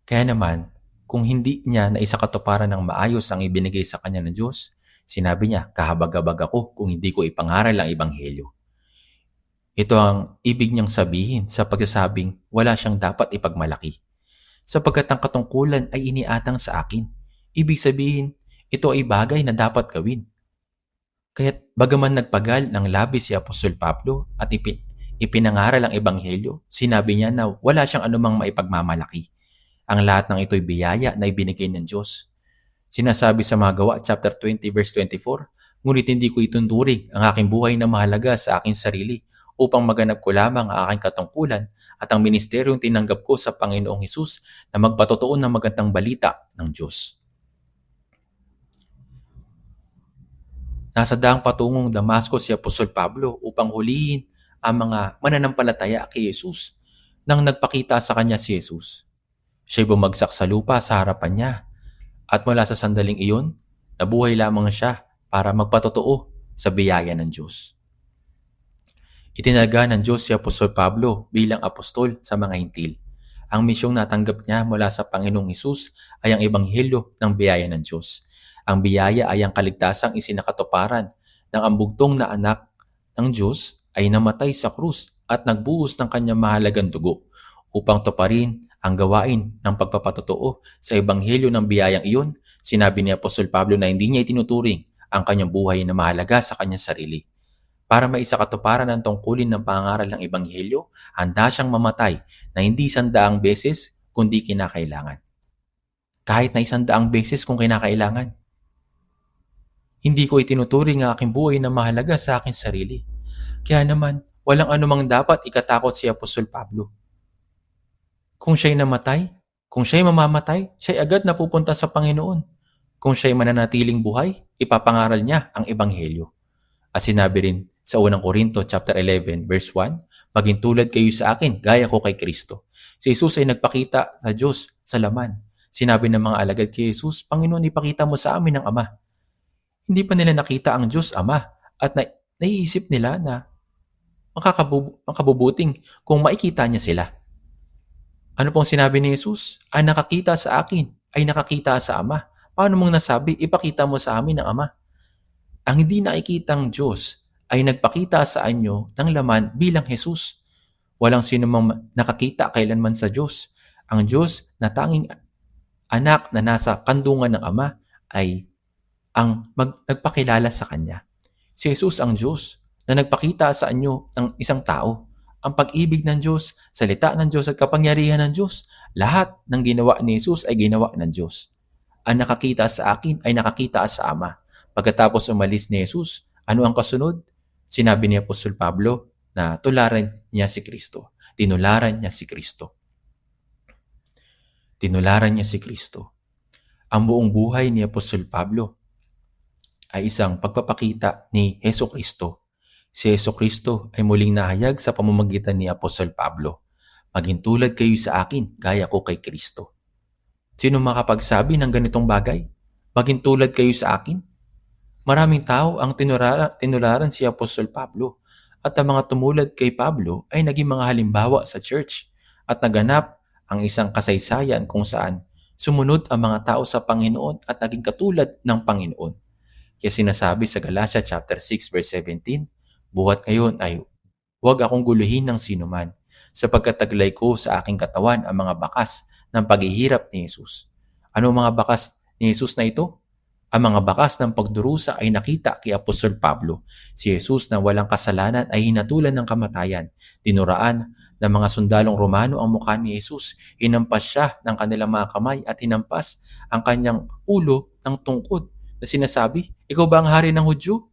Kaya naman, kung hindi niya naisakatuparan ng maayos ang ibinigay sa kanya ng Diyos, sinabi niya, kahabag-habag ako kung hindi ko ipangaral ang ebanghelyo. Ito ang ibig niyang sabihin sa pagsasabing wala siyang dapat ipagmalaki. Sapagkat ang katungkulan ay iniatang sa akin. Ibig sabihin, ito ay bagay na dapat gawin. Kaya't bagaman nagpagal ng labis si Apostol Pablo at ipinangaral ang ebanghelyo, sinabi niya na wala siyang anumang maipagmamalaki. Ang lahat ng ito'y biyaya na ibinigay ng Diyos. Sinasabi sa mga Gawa, chapter 20, verse 24, ngunit hindi ko itunturing ang aking buhay na mahalaga sa aking sarili upang maganap ko lamang ang aking katungkulan at ang ministeryong tinanggap ko sa Panginoong Hesus na magpatotoo ng magandang balita ng Diyos. Nasa daang patungong Damasco si Apostol Pablo upang hulihin ang mga mananampalataya kay Jesus. Nang nagpakita sa kanya si Jesus, siya'y bumagsak sa lupa sa harapan niya At mula sa sandaling iyon, nabuhay lamang siya para magpatotoo sa biyaya ng Diyos. Itinaga ng Diyos si Apostol Pablo bilang apostol sa mga hintil. Ang misyong natanggap niya mula sa Panginoong Hesus ay ang ebanghelyo ng biyaya ng Diyos. Ang biyaya ay ang kaligtasang isinakatuparan ng ambugtong na anak ng Diyos ay namatay sa krus at nagbuhos ng kanyang mahalagang dugo upang tuparin ang gawain ng pagpapatotoo sa ebanghelyo ng biyayang iyon. Sinabi ni Apostol Pablo na hindi niya itinuturing ang kanyang buhay na mahalaga sa kanyang sarili. Para maisakatuparan ang tungkulin ng pangaral ng ebanghelyo, handa siyang mamatay na hindi 100 beses kundi kinakailangan. Kahit na 100 beses kung kinakailangan. Hindi ko itinuturing ang aking buhay na mahalaga sa aking sarili. Kaya naman, walang anumang dapat ikatakot si Apostol Pablo. Kung siya'y namatay, kung siya'y mamamatay, siya'y agad napupunta sa Panginoon. Kung siya'y mananatiling buhay, ipapangaral niya ang ebanghelyo. At sinabi rin sa unang Korinto chapter 11 verse 1, maging tulad kayo sa akin, gaya ko kay Kristo. Si Jesus ay nagpakita sa Diyos sa laman. Sinabi ng mga alagad kay Jesus, Panginoon, ipakita mo sa amin ang Ama. Hindi pa nila nakita ang Diyos Ama at naiisip nila na makabubuting kung makikita niya sila. Ano pong sinabi ni Jesus? Ang nakakita sa akin ay nakakita sa Ama. Paano mong nasabi, ipakita mo sa amin ang Ama? Ang hindi nakikitang Diyos ay nagpakita sa anyo ng laman bilang Jesus. Walang sino mang nakakita kailanman sa Diyos. Ang Diyos na tanging anak na nasa kandungan ng Ama ay ang nagpakilala sa Kanya. Si Jesus ang Diyos na nagpakita sa anyo ng isang tao. Ang pag-ibig ng Diyos, salita ng Diyos at kapangyarihan ng Diyos, lahat ng ginawa ni Jesus ay ginawa ng Diyos. Ang nakakita sa akin ay nakakita sa Ama. Pagkatapos umalis ni Jesus, ano ang kasunod? Sinabi ni Apostol Pablo na tularan niya si Kristo. Tinularan niya si Kristo. Tinularan niya si Kristo. Ang buong buhay ni Apostol Pablo ay isang pagpapakita ni Hesus Kristo. Si Hesus Kristo ay muling nahayag sa pamamagitan ni Apostol Pablo. Maging tulad kayo sa akin, gaya ko kay Kristo. Sino makapagsabi ng ganitong bagay? Maging tulad kayo sa akin? Maraming tao ang tinularan si Apostol Pablo at ang mga tumulad kay Pablo ay naging mga halimbawa sa church at naganap ang isang kasaysayan kung saan sumunod ang mga tao sa Panginoon at naging katulad ng Panginoon. Kaya sinasabi sa Galatia chapter 6 verse 17, buhat ngayon ay huwag akong guluhin ng sinuman sapagkat taglay ko sa aking katawan ang mga bakas ng paghihirap ni Jesus. Ano mga bakas ni Jesus na ito? Ang mga bakas ng pagdurusa ay nakita kay Apostol Pablo. Si Jesus na walang kasalanan ay hinatulan ng kamatayan. Tinuraan ng mga sundalong Romano ang mukha ni Jesus. Hinampas siya ng kanilang mga kamay at hinampas ang kanyang ulo ng tungkod na sinasabi, ikaw ba ang hari ng Hudyo?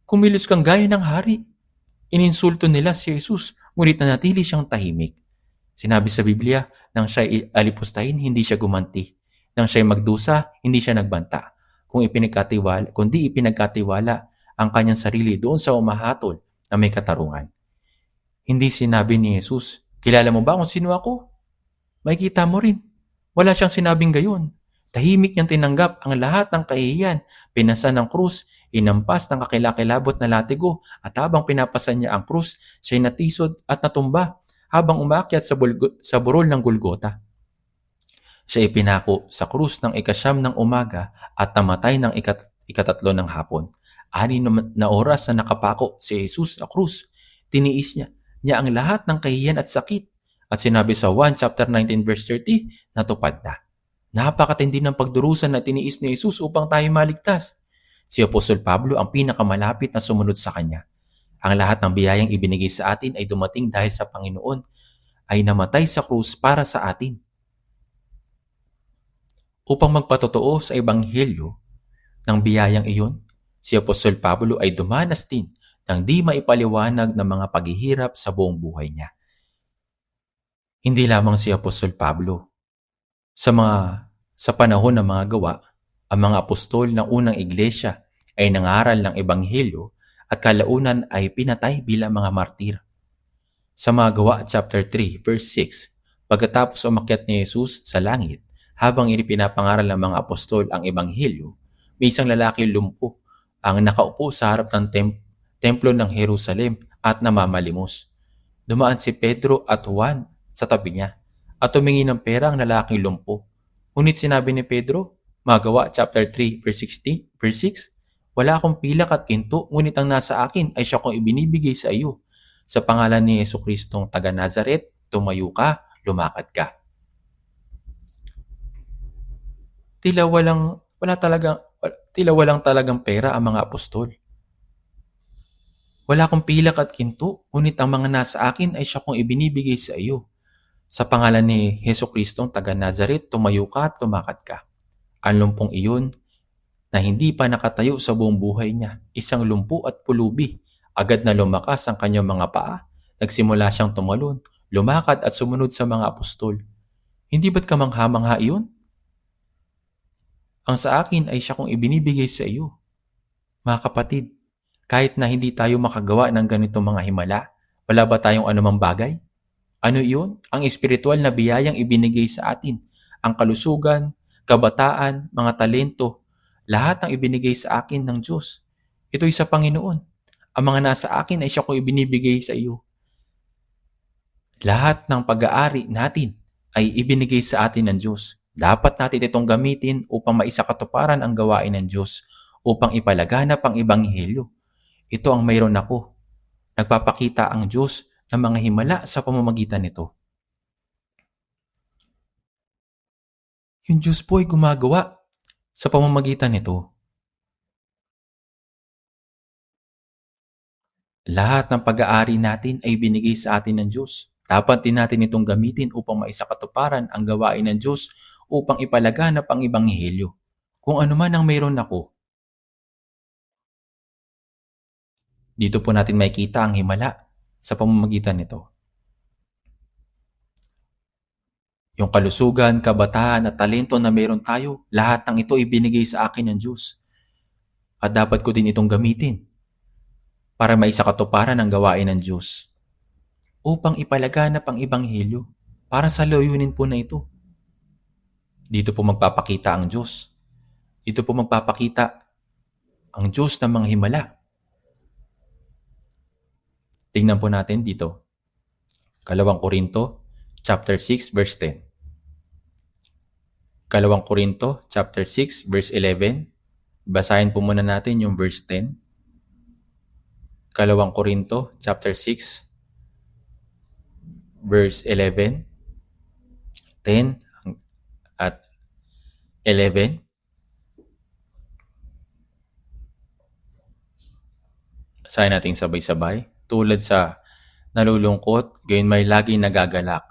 Kumilos kang gaya ng hari. Ininsulto nila si Jesus, ngunit nanatili siyang tahimik. Sinabi sa Biblia, nang siya'y alipustahin, hindi siya gumanti. Nang siya'y magdusa, hindi siya nagbanta. Kundi ipinagkatiwala ang kanyang sarili doon sa umahatol na may katarungan. Hindi sinabi ni Jesus, kilala mo ba kung sino ako? Makikita mo rin. Wala siyang sinabing gayon. Tahimik niyang tinanggap ang lahat ng kahihiyan, pinasa ng krus, inampas ng kakilakilabot na latigo, at habang pinapasan niya ang krus, siya'y natisod at natumba habang umakyat sa burol ng Golgota. Siya ipinako sa krus ng 9 ng umaga at namatay ng 3 ng hapon. 6 na oras na nakapako si Jesus sa krus. Tiniis niya ang lahat ng kahihiyan at sakit. At sinabi sa 1 chapter 19 verse 30, natupad na. Napakatindi ng pagdurusa na tiniis ni Jesus upang tayo maligtas. Si Apostol Pablo ang pinakamalapit na sumunod sa kanya. Ang lahat ng biyayang ibinigay sa atin ay dumating dahil sa Panginoon ay namatay sa krus para sa atin. Upang magpatotoo sa ebanghelyo ng biyayang iyon, si Apostol Pablo ay dumanas din ng di maipaliwanag ng mga paghihirap sa buong buhay niya. Hindi lamang si Apostol Pablo. Sa panahon ng mga gawa, ang mga apostol ng unang iglesia ay nangaral ng ebanghelyo at kalaunan ay pinatay bilang mga martir. Sa mga gawa chapter 3 verse 6, pagkatapos umakyat ni Jesus sa langit, Habang inipinapangaral ng mga apostol ang ebanghelyo, may isang lalaki lumpo ang nakaupo sa harap ng templo ng Jerusalem at namamalimos. Dumaan si Pedro at Juan sa tabi niya at tumingi ng pera ang lalaking lumpo. Ngunit sinabi ni Pedro, Magawa chapter 3 verse 6, wala akong pilak at ginto, ngunit ang nasa akin ay siya kong ibinibigay sa iyo. Sa pangalan ni Jesucristong taga Nazaret, tumayo ka, lumakad ka. Tila walang talagang pera ang mga apostol. Wala akong pilak at ginto, ngunit ang mga nasa akin ay siya kong ibinibigay sa iyo. Sa pangalan ni Jesucristong taga Nazaret, tumayo ka at lumakad ka. Ang lumpong iyon na hindi pa nakatayo sa buong buhay niya, isang lumpo at pulubi, agad na lumakas ang kanyang mga paa. Nagsimula siyang tumalon, lumakad at sumunod sa mga apostol. Hindi ba't kamangha-mangha iyon? Ang sa akin ay siya kong ibinibigay sa iyo. Mga kapatid, kahit na hindi tayo makagawa ng ganitong mga himala, wala ba tayong anumang bagay? Ano iyon? Ang espiritual na biyayang ibinigay sa atin. Ang kalusugan, kabataan, mga talento, lahat ng ibinigay sa akin ng Diyos. Ito'y sa Panginoon. Ang mga nasa akin ay siya kong ibinibigay sa iyo. Lahat ng pag-aari natin ay ibinigay sa atin ng Diyos. Dapat natin itong gamitin upang maisakatuparan ang gawain ng Diyos, upang ipalaganap ang ebanghelyo. Ito ang mayroon ako. Nagpapakita ang Diyos ng mga himala sa pamamagitan nito. Yung Diyos po ay gumagawa sa pamamagitan nito. Lahat ng pag-aari natin ay binigay sa atin ng Diyos. Dapat din natin itong gamitin upang maisakatuparan ang gawain ng Diyos, upang ipalaganap ang ebanghelyo. Kung ano man ang mayroon ako. Dito po natin makikita ang himala sa pamamagitan nito. Yung kalusugan, kabataan at talento na mayroon tayo, lahat ng ito ibinigay sa akin ng Diyos. At dapat ko din itong gamitin para maisakatuparan ang gawain ng Diyos, upang ipalaganap ang ebanghelyo para sa layunin po na ito. Dito po magpapakita ang Diyos. Dito po magpapakita ang Diyos ng mga himala. Tingnan po natin dito. 2 Korinto chapter 6 verse 10. 2 Korinto chapter 6 verse 11. Basahin po muna natin yung verse 10. 2 Korinto chapter 6 verse 11, 10 at 11. Basahin natin sabay-sabay. Tulad sa nalulungkot, gayon may laging nagagalak.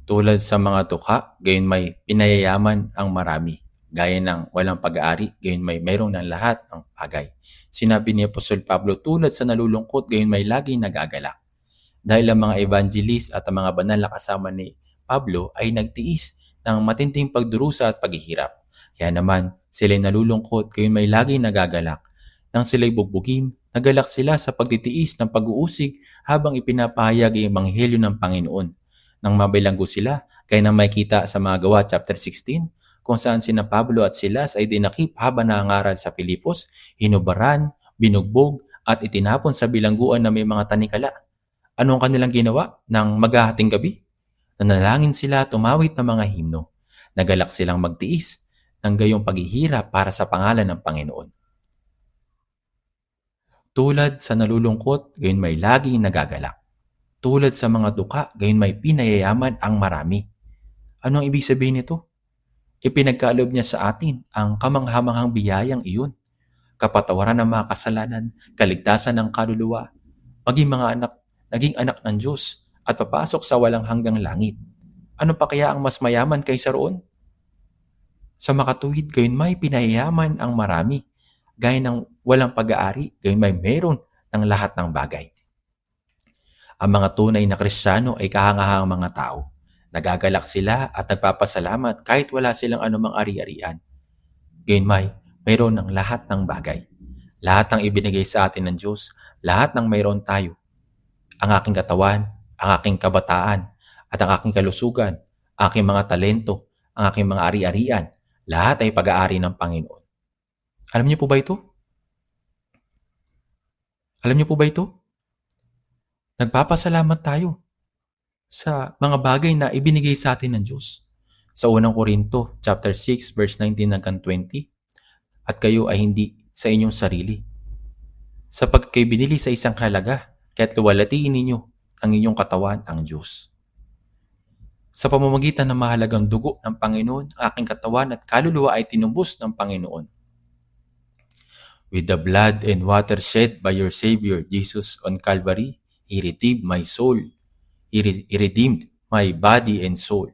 Tulad sa mga tuka, gayon may pinayayaman ang marami. Gaya ng walang pag-aari, gayon may mayroong ng lahat ng bagay. Sinabi ni Apostol Pablo, tulad sa nalulungkot, gayon may laging nagagalak. Dahil ang mga evangelist at ang mga banal na kasama ni Pablo ay nagtiis ng matinding pagdurusa at paghihirap. Kaya naman, sila'y nalulungkot, gayon may laging nagagalak. Nang sila'y bugbugin, nagalak sila sa pagtitiis ng pag-uusig habang ipinapahayag ang ebanghelyo ng Panginoon. Nang mabilanggo sila, kaya nang makita sa mga Gawa chapter 16, kung saan sina Pablo at Silas ay dinakip habang nangangaral sa Filipos, hinubaran, binugbog at itinapon sa bilangguan na may mga tanikala. Ano ang kanilang ginawa nang maghahating gabi? Nanalangin sila, tumawit ng mga himno. Nagalak silang magtiis ng gayong paghihirap para sa pangalan ng Panginoon. Tulad sa nalulungkot, gayon may laging nagagalak. Tulad sa mga duka, gayon may pinayayaman ang marami. Ano ang ibig sabihin nito? Ipinagkaloob niya sa atin ang kamanghamanghang biyayang iyon. Kapatawaran ng mga kasalanan, kaligtasan ng kaluluwa, naging anak ng Diyos at papasok sa walang hanggang langit. Ano pa kaya ang mas mayaman kaysa roon? Sa makatuwid, gayon may pinayayaman ang marami. Gaya ng walang pag-aari, gayon may meron ng lahat ng bagay. Ang mga tunay na Kristiyano ay kahangahangang mga tao. Nagagalak sila at nagpapasalamat kahit wala silang anumang ari-arian. Gayon may mayroon ng lahat ng bagay. Lahat ng ibinigay sa atin ng Diyos, lahat ng mayroon tayo. Ang aking katawan, ang aking kabataan, at ang aking kalusugan, aking mga talento, ang aking mga ari-arian. Lahat ay pag-aari ng Panginoon. Alam niyo po ba ito? Alam niyo po ba ito? Nagpapasalamat tayo sa mga bagay na ibinigay sa atin ng Diyos. Sa unang Korinto, chapter 6, verse 19 hanggang 20, at kayo ay hindi sa inyong sarili, sapagkat kayo binili sa isang halaga, kaya't luwalhatiin ninyo ang inyong katawan, ang Diyos. Sa pamamagitan ng mahalagang dugo ng Panginoon, ang aking katawan at kaluluwa ay tinubos ng Panginoon. With the blood and water shed by your Savior Jesus on Calvary, He redeemed my soul. He redeemed my body and soul.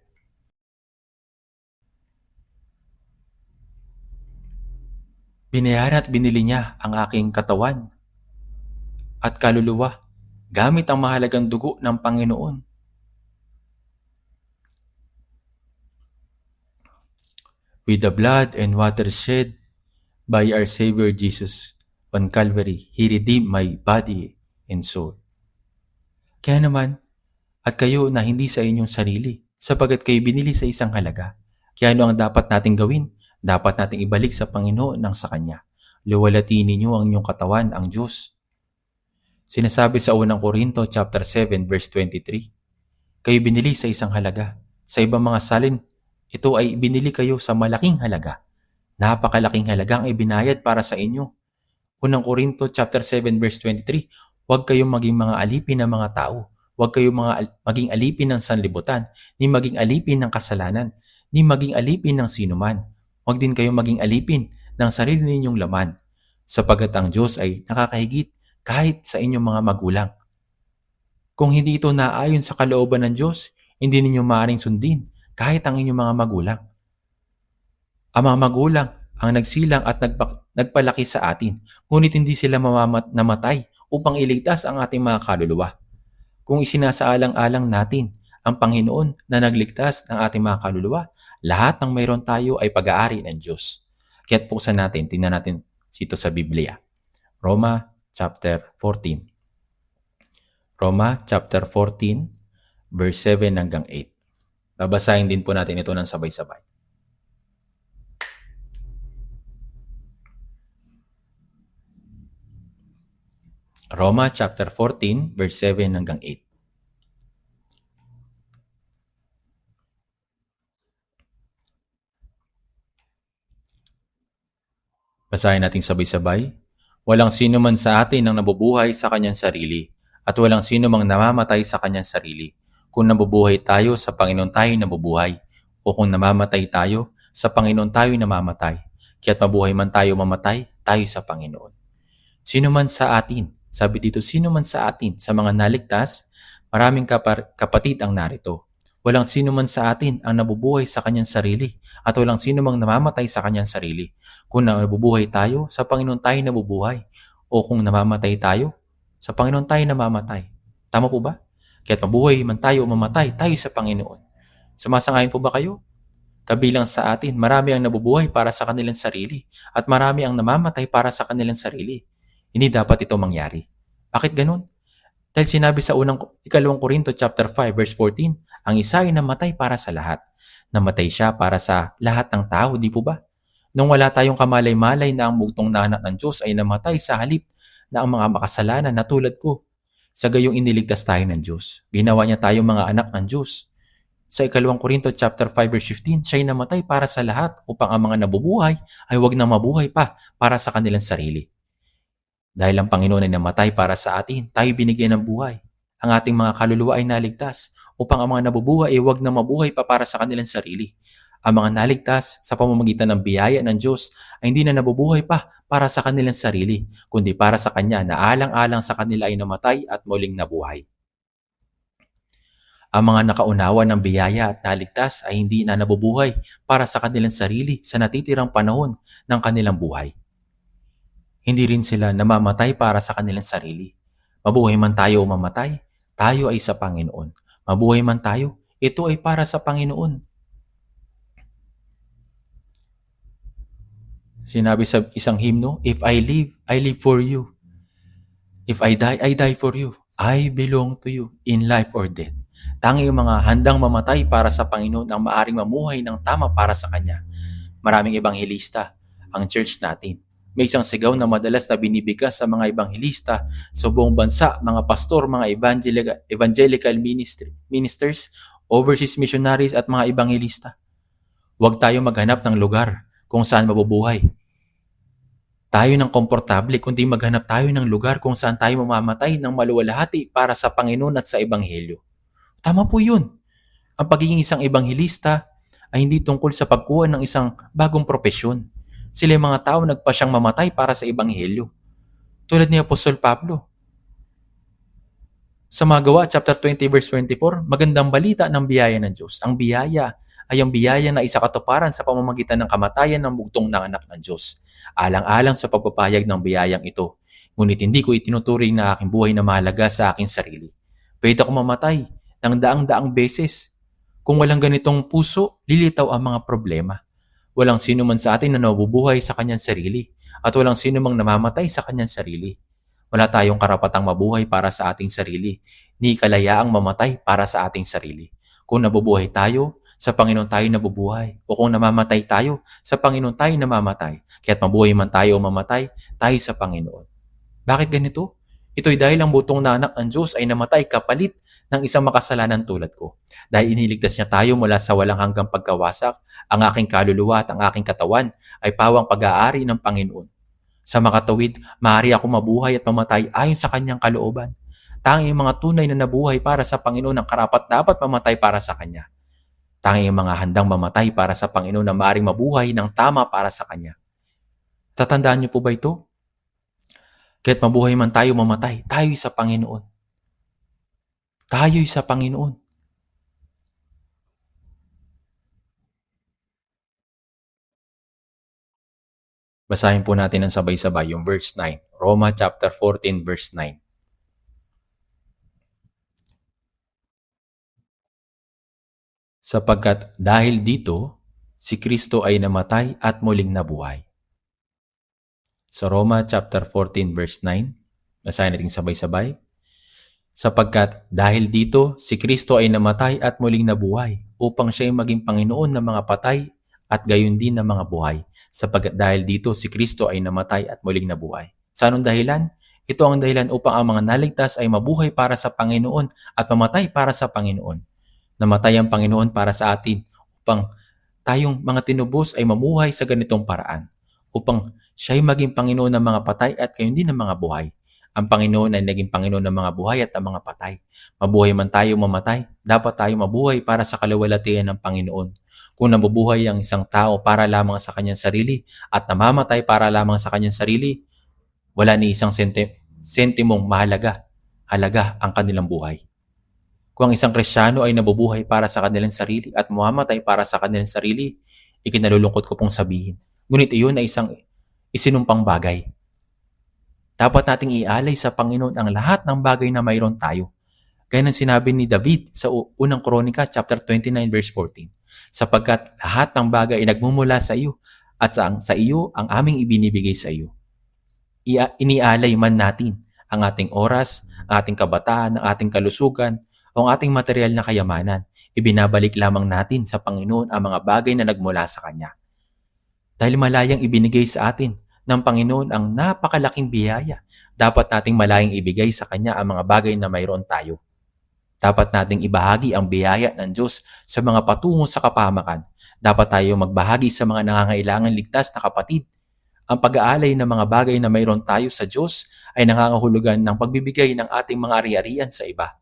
Binayaran at binili niya ang aking katawan at kaluluwa gamit ang mahalagang dugo ng Panginoon. With the blood and water shed by our Savior Jesus on Calvary, He redeemed my body and soul. Kaya naman, at kayo na hindi sa inyong sarili, sapagkat kayo binili sa isang halaga. Kaya ano ang dapat nating gawin? Dapat nating ibalik sa Panginoon ng sa Kanya. Luwalhatiin ninyo ang inyong katawan, ang Diyos. Sinasabi sa unang Korinto chapter 7 verse 23, kayo binili sa isang halaga. Sa ibang mga salin, ito ay binili kayo sa malaking halaga. Napakalaking halaga ang ibinayad para sa inyo. Unang Korinto chapter 7 verse 23, huwag kayong maging mga alipin ng mga tao. Huwag kayong maging alipin ng sanlibutan, ni maging alipin ng kasalanan, ni maging alipin ng sinuman. Huwag din kayong maging alipin ng sarili ninyong laman, sapagkat ang Diyos ay nakakahigit kahit sa inyong mga magulang. Kung hindi ito naayon sa kalooban ng Diyos, hindi ninyo maaaring sundin kahit ang inyong mga magulang. Ang mga magulang ang nagsilang at nagpalaki sa atin, ngunit hindi sila namatay upang iligtas ang ating mga kaluluwa. Kung isinasaalang-alang natin ang Panginoon na nagligtas ng ating mga kaluluwa, lahat ng mayroon tayo ay pag-aari ng Diyos. Kaya't buksan natin, tingnan natin dito sa Biblia. Roma chapter 14. Roma chapter 14, verse 7 hanggang 8. Babasahin din po natin ito ng sabay-sabay. Roma chapter 14, verse 7 hanggang 8. Basahin natin sabay-sabay. Walang sino man sa atin ang nabubuhay sa kanyang sarili, at walang sino mang namamatay sa kanyang sarili. Kung nabubuhay tayo, sa Panginoon tayo nabubuhay. O kung namamatay tayo, sa Panginoon tayo namamatay. Kaya't mabuhay man tayo mamatay, tayo sa Panginoon. Sino man sa atin, sabi dito, sino man sa atin, sa mga naligtas, maraming kapatid ang narito. Walang sino man sa atin ang nabubuhay sa kanyang sarili, at walang sino mang namamatay sa kanyang sarili. Kung nabubuhay tayo, sa Panginoon tayo nabubuhay. O kung namamatay tayo, sa Panginoon tayo namamatay. Tama po ba? Kaya't mabuhay man tayo o mamatay, tayo sa Panginoon. Sumasangayon po ba kayo? Kabilang sa atin, marami ang nabubuhay para sa kanilang sarili, at marami ang namamatay para sa kanilang sarili. Hindi dapat ito mangyari. Bakit ganun? Dahil sinabi sa ikalawang Korinto chapter 5 verse 14, ang isa ay namatay para sa lahat. Namatay siya para sa lahat ng tao, di po ba? Nung wala tayong kamalay-malay na ang bugtong na anak ng Diyos ay namatay sa halip na ang mga makasalanan na tulad ko. Sa gayong iniligtas tayo ng Diyos. Ginawa niya tayong mga anak ng Diyos. Sa ikalawang Korinto chapter 5 verse 15, siya ay namatay para sa lahat upang ang mga nabubuhay ay huwag na mabuhay pa para sa kanilang sarili. Dahil ang Panginoon ay namatay para sa atin, tayo binigyan ng buhay. Ang ating mga kaluluwa ay naligtas upang ang mga nabubuhay ay huwag na mabuhay pa para sa kanilang sarili. Ang mga naligtas sa pamamagitan ng biyaya ng Diyos ay hindi na nabubuhay pa para sa kanilang sarili, kundi para sa Kanya na alang-alang sa kanila ay namatay at muling nabuhay. Ang mga nakaunawa ng biyaya at naligtas ay hindi na nabubuhay para sa kanilang sarili sa natitirang panahon ng kanilang buhay. Hindi rin sila namamatay para sa kanilang sarili. Mabuhay man tayo o mamatay, tayo ay sa Panginoon. Mabuhay man tayo, ito ay para sa Panginoon. Sinabi sa isang hymno, if I live for you. If I die for you. I belong to you in life or death. Tanging yung mga handang mamatay para sa Panginoon ang maaring mamuhay ng tama para sa Kanya. Maraming ebanghelista ang church natin. May isang sigaw na madalas na binibigkas sa mga ebanghelista sa buong bansa, mga pastor, mga evangelical ministers, overseas missionaries at mga ebanghelista. Huwag tayo maghanap ng lugar kung saan mabubuhay tayo ng komportable, kundi maghanap tayo ng lugar kung saan tayo mamamatay ng maluwalhati para sa Panginoon at sa Ebanghelyo. Tama po yun. Ang pagiging isang ebanghelista ay hindi tungkol sa pagkuha ng isang bagong propesyon. Sila yung mga tao nagpasyang mamatay para sa Ebanghelyo. Tulad ni Apostol Pablo. Sa mga Gawa, chapter 20, verse 24, magandang balita ng biyaya ng Diyos. Ang biyaya ay ang biyaya na isakatuparan sa pamamagitan ng kamatayan ng bugtong ng anak ng Diyos. Alang-alang sa pagpapahayag ng biyayang ito. Ngunit hindi ko itinuturing na aking buhay na mahalaga sa aking sarili. Pwede ako mamatay ng daang-daang beses. Kung walang ganitong puso, lilitaw ang mga problema. Walang sino man sa atin na nabubuhay sa kanyang sarili at walang sino mang namamatay sa kanyang sarili. Wala tayong karapatang mabuhay para sa ating sarili, ni kalayaang mamatay para sa ating sarili. Kung nabubuhay tayo, sa Panginoon tayo nabubuhay. O kung namamatay tayo, sa Panginoon tayo namamatay. Kaya't mabuhay man tayo o mamatay, tayo sa Panginoon. Bakit ganito? Ito'y dahil ang butong na anak ng Diyos ay namatay kapalit ng isang makasalanan tulad ko. Dahil iniligtas niya tayo mula sa walang hanggang pagkawasak, ang aking kaluluwa at ang aking katawan ay pawang pag-aari ng Panginoon. Sa makatawid, maaari ako mabuhay at mamatay ayon sa kanyang kalooban. Tanging mga tunay na nabuhay para sa Panginoon ang karapat-dapat mamatay para sa Kanya. Tanging mga handang mamatay para sa Panginoon na maaring mabuhay ng tama para sa Kanya. Tatandaan niyo po ba ito? Kaya't mabuhay man tayo mamatay, tayo'y sa Panginoon. Tayo'y sa Panginoon. Basahin po natin ng sabay-sabay yung verse 9. Roma chapter 14 verse 9. Sapagkat dahil dito, si Kristo ay namatay at muling nabuhay. Sa Roma chapter 14 verse 9, basahin natin sabay-sabay. Sapagkat dahil dito, si Kristo ay namatay at muling nabuhay upang siya ay maging Panginoon ng mga patay at gayon din ng mga buhay. Sapagkat dahil dito, si Kristo ay namatay at muling nabuhay. Sa anong dahilan? Ito ang dahilan upang ang mga naligtas ay mabuhay para sa Panginoon at mamatay para sa Panginoon. Namatay ang Panginoon para sa atin upang tayong mga tinubos ay mamuhay sa ganitong paraan. Upang siya ay maging Panginoon ng mga patay at gayon din ng mga buhay. Ang Panginoon ay naging Panginoon ng mga buhay at ng mga patay. Mabuhay man tayo mamatay, dapat tayo mabuhay para sa kaluwalhatian ng Panginoon. Kung nabubuhay ang isang tao para lamang sa kanyang sarili at namamatay para lamang sa kanyang sarili, wala ni isang sentimong halaga ang kanilang buhay. Kung ang isang Kristiyano ay nabubuhay para sa kanilang sarili at mamamatay para sa kanilang sarili, ikinalulungkot ko pong sabihin. Ngunit iyon ay isang isinumpang bagay. Dapat nating ialay sa Panginoon ang lahat ng bagay na mayroon tayo. Gaya ng sinabi ni David sa unang Kronika, chapter 29, verse 14. Sapagkat lahat ng bagay ay nagmumula sa iyo at sa iyo ang aming ibinibigay sa iyo. Inialay man natin ang ating oras, ang ating kabataan, ang ating kalusugan, o ang ating material na kayamanan. Ibinabalik lamang natin sa Panginoon ang mga bagay na nagmula sa Kanya. Dahil malayang ibinigay sa atin ng Panginoon ang napakalaking biyaya, dapat nating malayang ibigay sa Kanya ang mga bagay na mayroon tayo. Dapat nating ibahagi ang biyaya ng Diyos sa mga patungo sa kapahamakan. Dapat tayo magbahagi sa mga nangangailangan ligtas na kapatid. Ang pag-aalay ng mga bagay na mayroon tayo sa Diyos ay nangangahulugan ng pagbibigay ng ating mga ari-arian sa iba.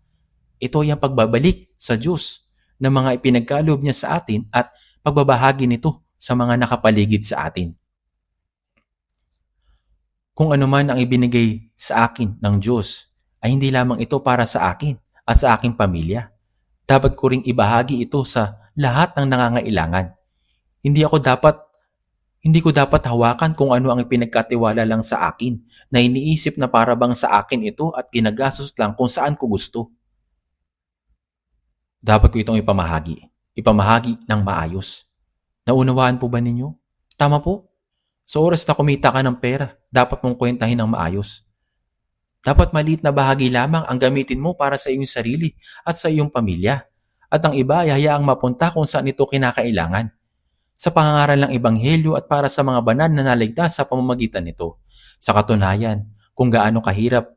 Ito ay ang pagbabalik sa Diyos ng mga ipinagkaloob niya sa atin at pagbabahagi nito sa mga nakapaligid sa atin. Kung ano man ang ibinigay sa akin ng Diyos, ay hindi lamang ito para sa akin at sa aking pamilya. Dapat ko ring ibahagi ito sa lahat ng nangangailangan. Hindi ko dapat hawakan kung ano ang ipinagkatiwala lang sa akin na iniisip na para bang sa akin ito at ginagastos lang kung saan ko gusto. Dapat ko itong ipamahagi ng maayos. Naunawaan po ba ninyo? Tama po. Sa oras na kumita ka ng pera, dapat mong kwentahin ng maayos. Dapat maliit na bahagi lamang ang gamitin mo para sa iyong sarili at sa iyong pamilya. At ang iba ay hayaang mapunta kung saan ito kinakailangan. Sa pangangaral ng Ebanghelyo at para sa mga banal na naligtas sa pamamagitan nito. Sa katunayan, kung gaano kahirap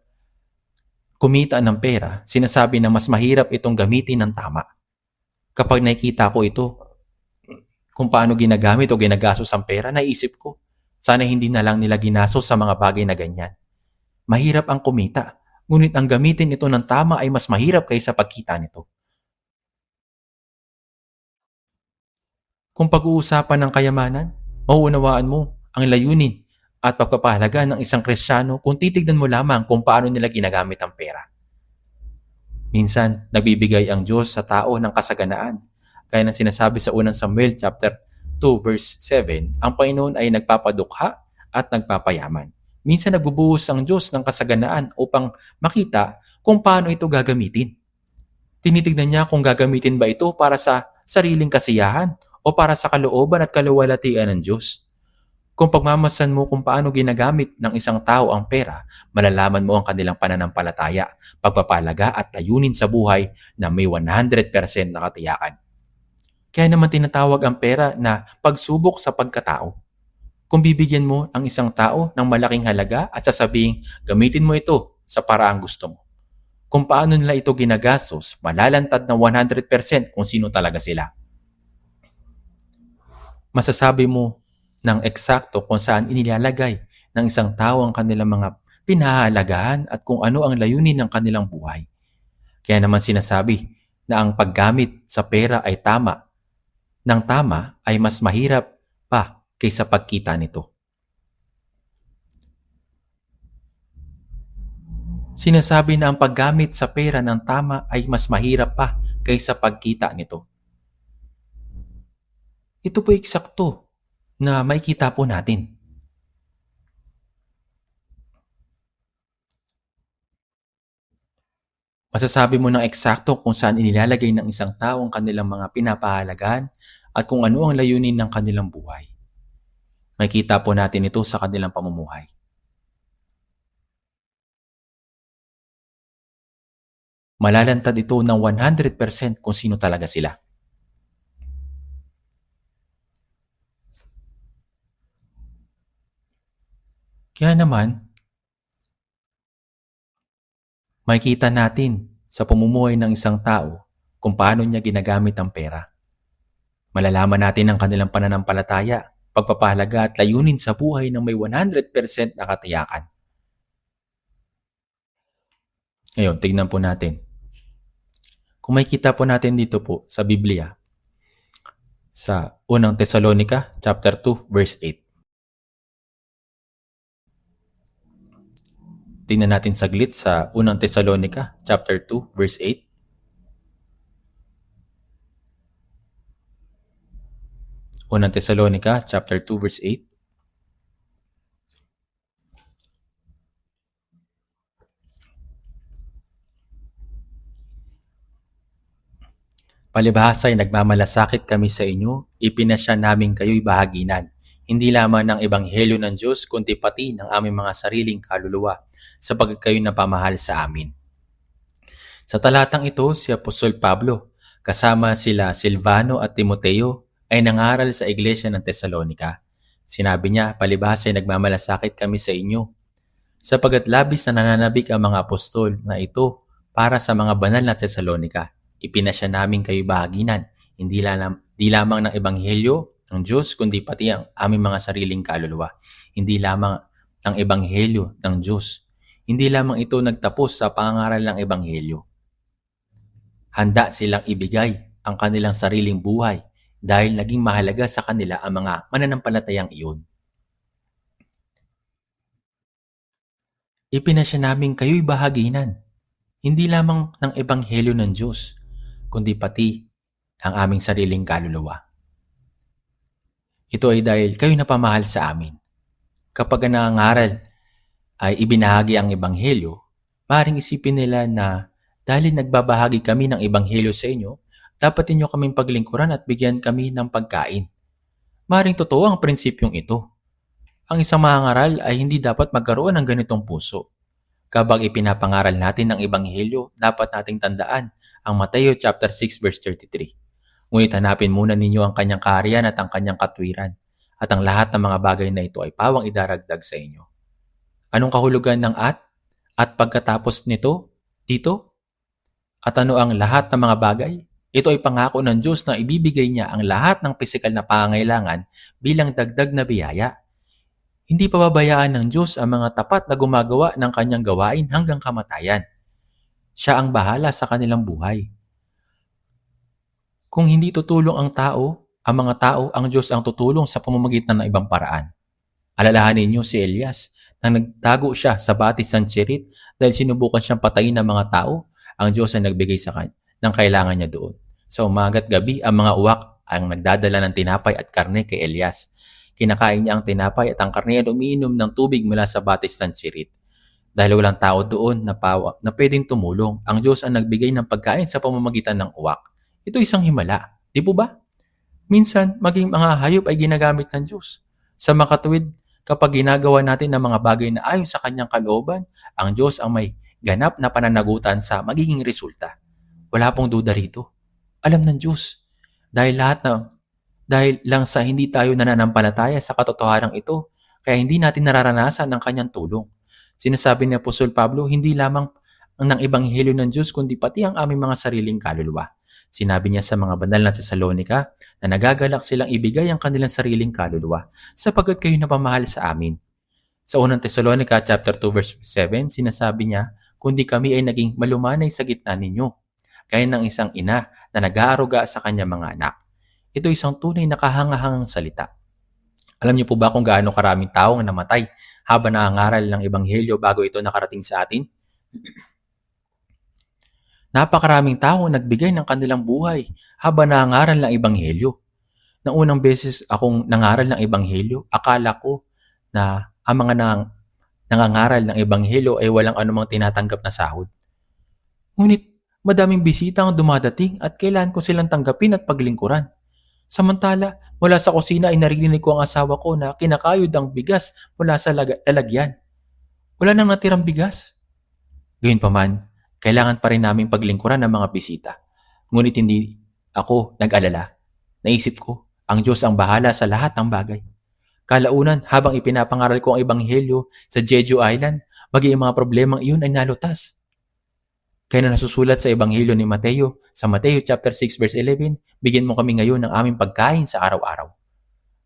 kumita ng pera, sinasabi na mas mahirap itong gamitin ng tama. Kapag nakikita ko ito, kung paano ginagamit o ginagastos ang pera, naisip ko, sana hindi na lang nila ginastos sa mga bagay na ganyan. Mahirap ang kumita, ngunit ang gamitin ito ng tama ay mas mahirap kaysa pagkita nito. Kung pag-uusapan ng kayamanan, mauunawaan mo ang layunin at pagpapahalaga ng isang Kristiyano kung titignan mo lamang kung paano nila ginagamit ang pera. Minsan, nagbibigay ang Diyos sa tao ng kasaganaan. Kaya nang sinasabi sa unang Samuel chapter 2 verse 7, ang Panginoon ay nagpapadukha at nagpapayaman. Minsan nagbubuhos ang Diyos ng kasaganaan upang makita kung paano ito gagamitin. Tinitignan niya kung gagamitin ba ito para sa sariling kasiyahan o para sa kalooban at kaluwalhatian ng Diyos. Kung pagmamasan mo kung paano ginagamit ng isang tao ang pera, malalaman mo ang kanilang pananampalataya, pagpapalaga at layunin sa buhay na may 100% na katiyakan. Kaya naman tinatawag ang pera na pagsubok sa pagkatao. Kung bibigyan mo ang isang tao ng malaking halaga at sasabing gamitin mo ito sa paraang gusto mo. Kung paano nila ito ginagastos, malalantad ng 100% kung sino talaga sila. Masasabi mo ng eksakto kung saan inilalagay ng isang tao ang kanilang mga pinahahalagahan at kung ano ang layunin ng kanilang buhay. Kaya naman sinasabi na ang paggamit sa pera ay tama ay mas mahirap pa kaysa pagkita nito. Sinasabi na ang paggamit sa pera ng tama ay mas mahirap pa kaysa pagkita nito. Ito po eksakto na makikita po natin. Masasabi mo ng eksakto kung saan inilalagay ng isang tao ang kanilang mga pinapahalagan at kung ano ang layunin ng kanilang buhay. Makikita po natin ito sa kanilang pamumuhay. Malalantad ito ng 100% kung sino talaga sila. Kaya naman, makikita natin sa pamumuhay ng isang tao kung paano niya ginagamit ang pera. Malalaman natin ang kanilang pananampalataya, pagpapahalaga at layunin sa buhay ng may 100% na katiyakan. Ngayon, tignan po natin. Kung makikita po natin dito po sa Biblia, sa unang Tesalonica chapter 2 verse 8. Tingnan natin saglit sa unang Tesalonica chapter 2 verse 8. Unang Tesalonica chapter 2 verse 8. Palibhasa ay nagmamalasakit kami sa inyo, ipinasya namin kayo'y bahaginan, hindi lamang ng ebanghelyo ng Diyos, kundi pati ng aming mga sariling kaluluwa, sapagkat kayo napamahal sa amin. Sa talatang ito, si Apostol Pablo, kasama sila Silvano at Timoteo, ay nangaral sa iglesia ng Tesalonica. Sinabi niya, palibhasa ay nagmamalasakit kami sa inyo, sapagkat labis na nananabik ang mga apostol na ito para sa mga banal na Tesalonica. Ipinasya namin kayo bahaginan, hindi lamang ng ebanghelyo ng Diyos, kundi pati ang aming mga sariling kaluluwa. Hindi lamang ng ebanghelyo ng Diyos. Hindi lamang ito nagtapos sa pangangaral ng ebanghelyo. Handa silang ibigay ang kanilang sariling buhay dahil naging mahalaga sa kanila ang mga mananampalatayang iyon. Ipinasya namin kayo'y bahaginan, hindi lamang ng ebanghelyo ng Diyos, kundi pati ang aming sariling kaluluwa. Ito ay dahil kayo napamahal sa amin. Kapag nangangaral ay ibinahagi ang ebanghelyo, maaaring isipin nila na dahil nagbabahagi kami ng ebanghelyo sa inyo, dapat inyo kaming paglingkuran at bigyan kami ng pagkain. Maaaring totoo ang prinsipyong ito. Ang isang mangangaral ay hindi dapat magkaroon ng ganitong puso. Kapag ipinapangaral natin ang Ebanghelyo, dapat nating tandaan ang Mateo chapter 6 verse 33. Ngunit hanapin muna ninyo ang kanyang kaharian at ang kanyang katwiran, at ang lahat ng mga bagay na ito ay pawang idaragdag sa inyo. Anong kahulugan ng at? At pagkatapos nito, dito? At ano ang lahat ng mga bagay? Ito ay pangako ng Diyos na ibibigay niya ang lahat ng pisikal na pangangailangan bilang dagdag na biyaya. Hindi pababayaan ng Diyos ang mga tapat na gumagawa ng kanyang gawain hanggang kamatayan. Siya ang bahala sa kanilang buhay. Kung hindi tutulong ang mga tao, ang Diyos ang tutulong sa pamamagitan ng ibang paraan. Alalahanin niyo si Elias nang nagtago siya sa batis ng Cherit dahil sinubukan siyang patayin ng mga tao, ang Diyos ay nagbigay sa kanya ng kailangan niya doon. Sa umaga't gabi, ang mga uwak ang nagdadala ng tinapay at karne kay Elias. Kinakain niya ang tinapay at ang karne at umiinom ng tubig mula sa batis ng Cherit. Dahil walang tao doon na pwedeng tumulong, ang Diyos ang nagbigay ng pagkain sa pamamagitan ng uwak. Ito isang himala, di po ba? Minsan, maging mga hayop ay ginagamit ng Diyos. Sa makatuwid, kapag ginagawa natin ng mga bagay na ayon sa kanyang kalooban, ang Diyos ang may ganap na pananagutan sa magiging resulta. Wala pong duda rito. Alam ng Diyos. Dahil lang sa hindi tayo nananampalataya sa katotohanan ito, kaya hindi natin nararanasan ang kanyang tulong. Sinasabi ni Apostol Pablo, hindi lamang ng Ebanghelyo ng Diyos, kundi pati ang aming mga sariling kaluluwa. Sinabi niya sa mga banal na Tesalonika na nagagalak silang ibigay ang kanilang sariling kaluluwa sapagkat kayo napamahal sa amin. Sa unang Tesalonika chapter 2 verse 7, sinasabi niya, kundi kami ay naging malumanay sa gitna ninyo, gaya ng isang ina na nag-aaruga sa kanyang mga anak. Ito isang tunay na kahangahangang salita. Alam niyo po ba kung gaano karaming tao ang namatay habang nangangaral ng Ebanghelyo bago ito nakarating sa atin? Napakaraming tao ang nagbigay ng kanilang buhay habang nangangaral ng Ebanghelyo. Nang unang beses akong nangaral ng Ebanghelyo, akala ko na ang mga nangangaral ng Ebanghelyo ay walang anumang tinatanggap na sahod. Ngunit madaming bisita ang dumadating at kailangan ko silang tanggapin at paglingkuran. Samantala, mula sa kusina ay narinig ko ang asawa ko na kinakayod ang bigas mula sa lalagyan. Wala nang natirang bigas. Gayunpaman, kailangan pa rin namin paglingkuran ng mga bisita. Ngunit hindi ako nag-alala. Naisip ko, ang Diyos ang bahala sa lahat ng bagay. Kalaunan, habang ipinapangaral ko ang Ebanghelyo sa Jeju Island, maging ang mga problemang iyon ay nalutas. Kaya na nasusulat sa Ebanghelyo ni Mateo, sa Mateo chapter 6 verse 11, bigyan mo kami ngayon ng aming pagkain sa araw-araw.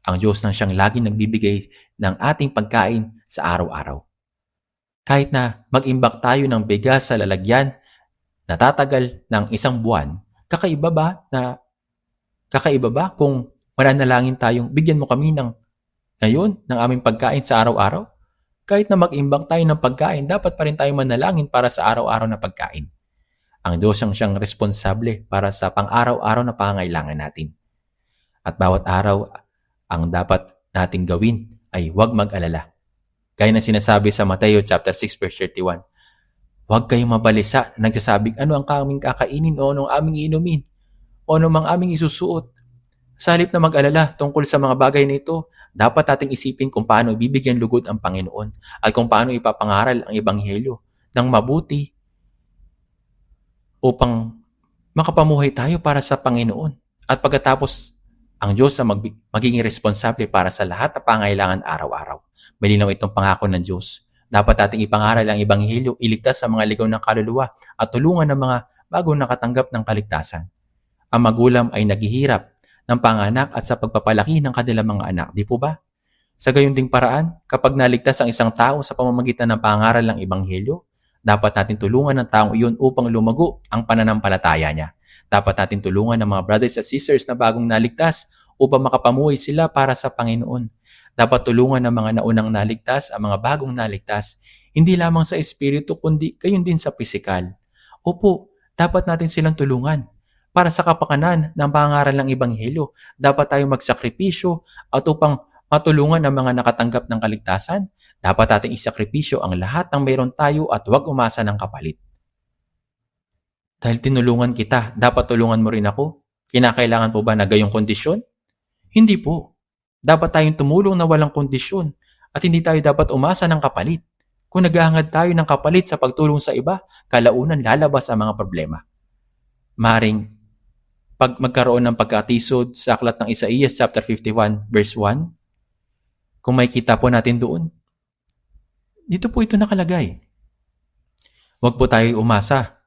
Ang Diyos nang siyang laging nagbibigay ng ating pagkain sa araw-araw. Kahit na mag-imbak tayo ng bigas sa lalagyan na tatagal ng isang buwan, kakaiba ba kung mananalangin tayong bigyan mo kami ngayon ng aming pagkain sa araw-araw? Kahit na mag-imbak tayo ng pagkain, dapat pa rin tayo manalangin para sa araw-araw na pagkain. Ang Diyos ang siyang responsable para sa pang-araw-araw na pangangailangan natin. At bawat araw, ang dapat nating gawin ay huwag mag-alala. Gaya ng sinasabi sa Mateo chapter 6 verse 31, huwag kayong mabalisa na nagsasabing ano ang aming kakainin o ano ang aming inumin o ano ang aming isusuot. Sa halip na mag-alala tungkol sa mga bagay na ito, dapat nating isipin kung paano ibibigyan lugod ang Panginoon at kung paano ipapangaral ang Ebanghelyo ng mabuti upang makapamuhay tayo para sa Panginoon. At pagkatapos, ang Diyos ang magiging responsable para sa lahat na pangailangan araw-araw. Malinaw itong pangako ng Diyos. Dapat nating ipangaral ang Ebanghelyo, iligtas sa mga ligaw ng kaluluwa at tulungan ng mga bagong nakatanggap ng kaligtasan. Ang magulang ay naghihirap ng panganak at sa pagpapalaki ng kanilang mga anak. Di po ba? Sa gayon ding paraan, kapag naligtas ang isang tao sa pamamagitan ng pangaral ng Ebanghelyo, dapat natin tulungan ng taong iyon upang lumago ang pananampalataya niya. Dapat natin tulungan ng mga brothers at sisters na bagong naligtas upang makapamuhay sila para sa Panginoon. Dapat tulungan ng mga naunang naligtas ang mga bagong naligtas, hindi lamang sa espiritu kundi gayon din sa pisikal. Opo, dapat natin silang tulungan. Para sa kapakanan ng pangaral ng Ebanghelyo, dapat tayong magsakripisyo at upang matulungan ang mga nakatanggap ng kaligtasan, dapat nating isakripisyo ang lahat ng mayroon tayo at huwag umasa ng kapalit. Dahil tinulungan kita, dapat tulungan mo rin ako? Kinakailangan po ba na gayong kondisyon? Hindi po. Dapat tayong tumulong na walang kondisyon at hindi tayo dapat umasa ng kapalit. Kung naghahangad tayo ng kapalit sa pagtulong sa iba, kalaunan lalabas ang mga problema. Maring pag magkaroon ng pagkatisod sa aklat ng Isaías chapter 51 verse 1, kung makikita po natin doon, dito po ito nakalagay. Huwag po tayo umasa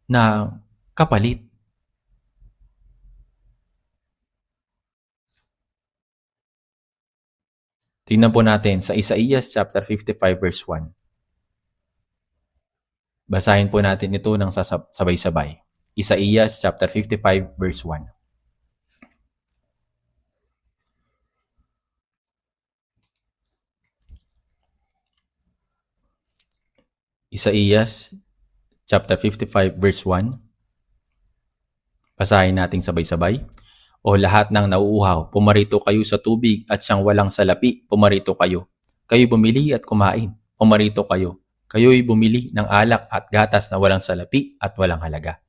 na kapalit. Tingnan po natin sa Isaías chapter 55 verse 1. Basahin po natin ito ng sabay-sabay. Isaías chapter 55 verse 1. Isaías chapter 55 verse 1. Basahin natin sabay-sabay. O lahat ng nauuhaw, pumarito kayo sa tubig at siyang walang salapi, pumarito kayo. Kayo'y bumili at kumain, pumarito kayo. Kayo'y bumili ng alak at gatas na walang salapi at walang halaga.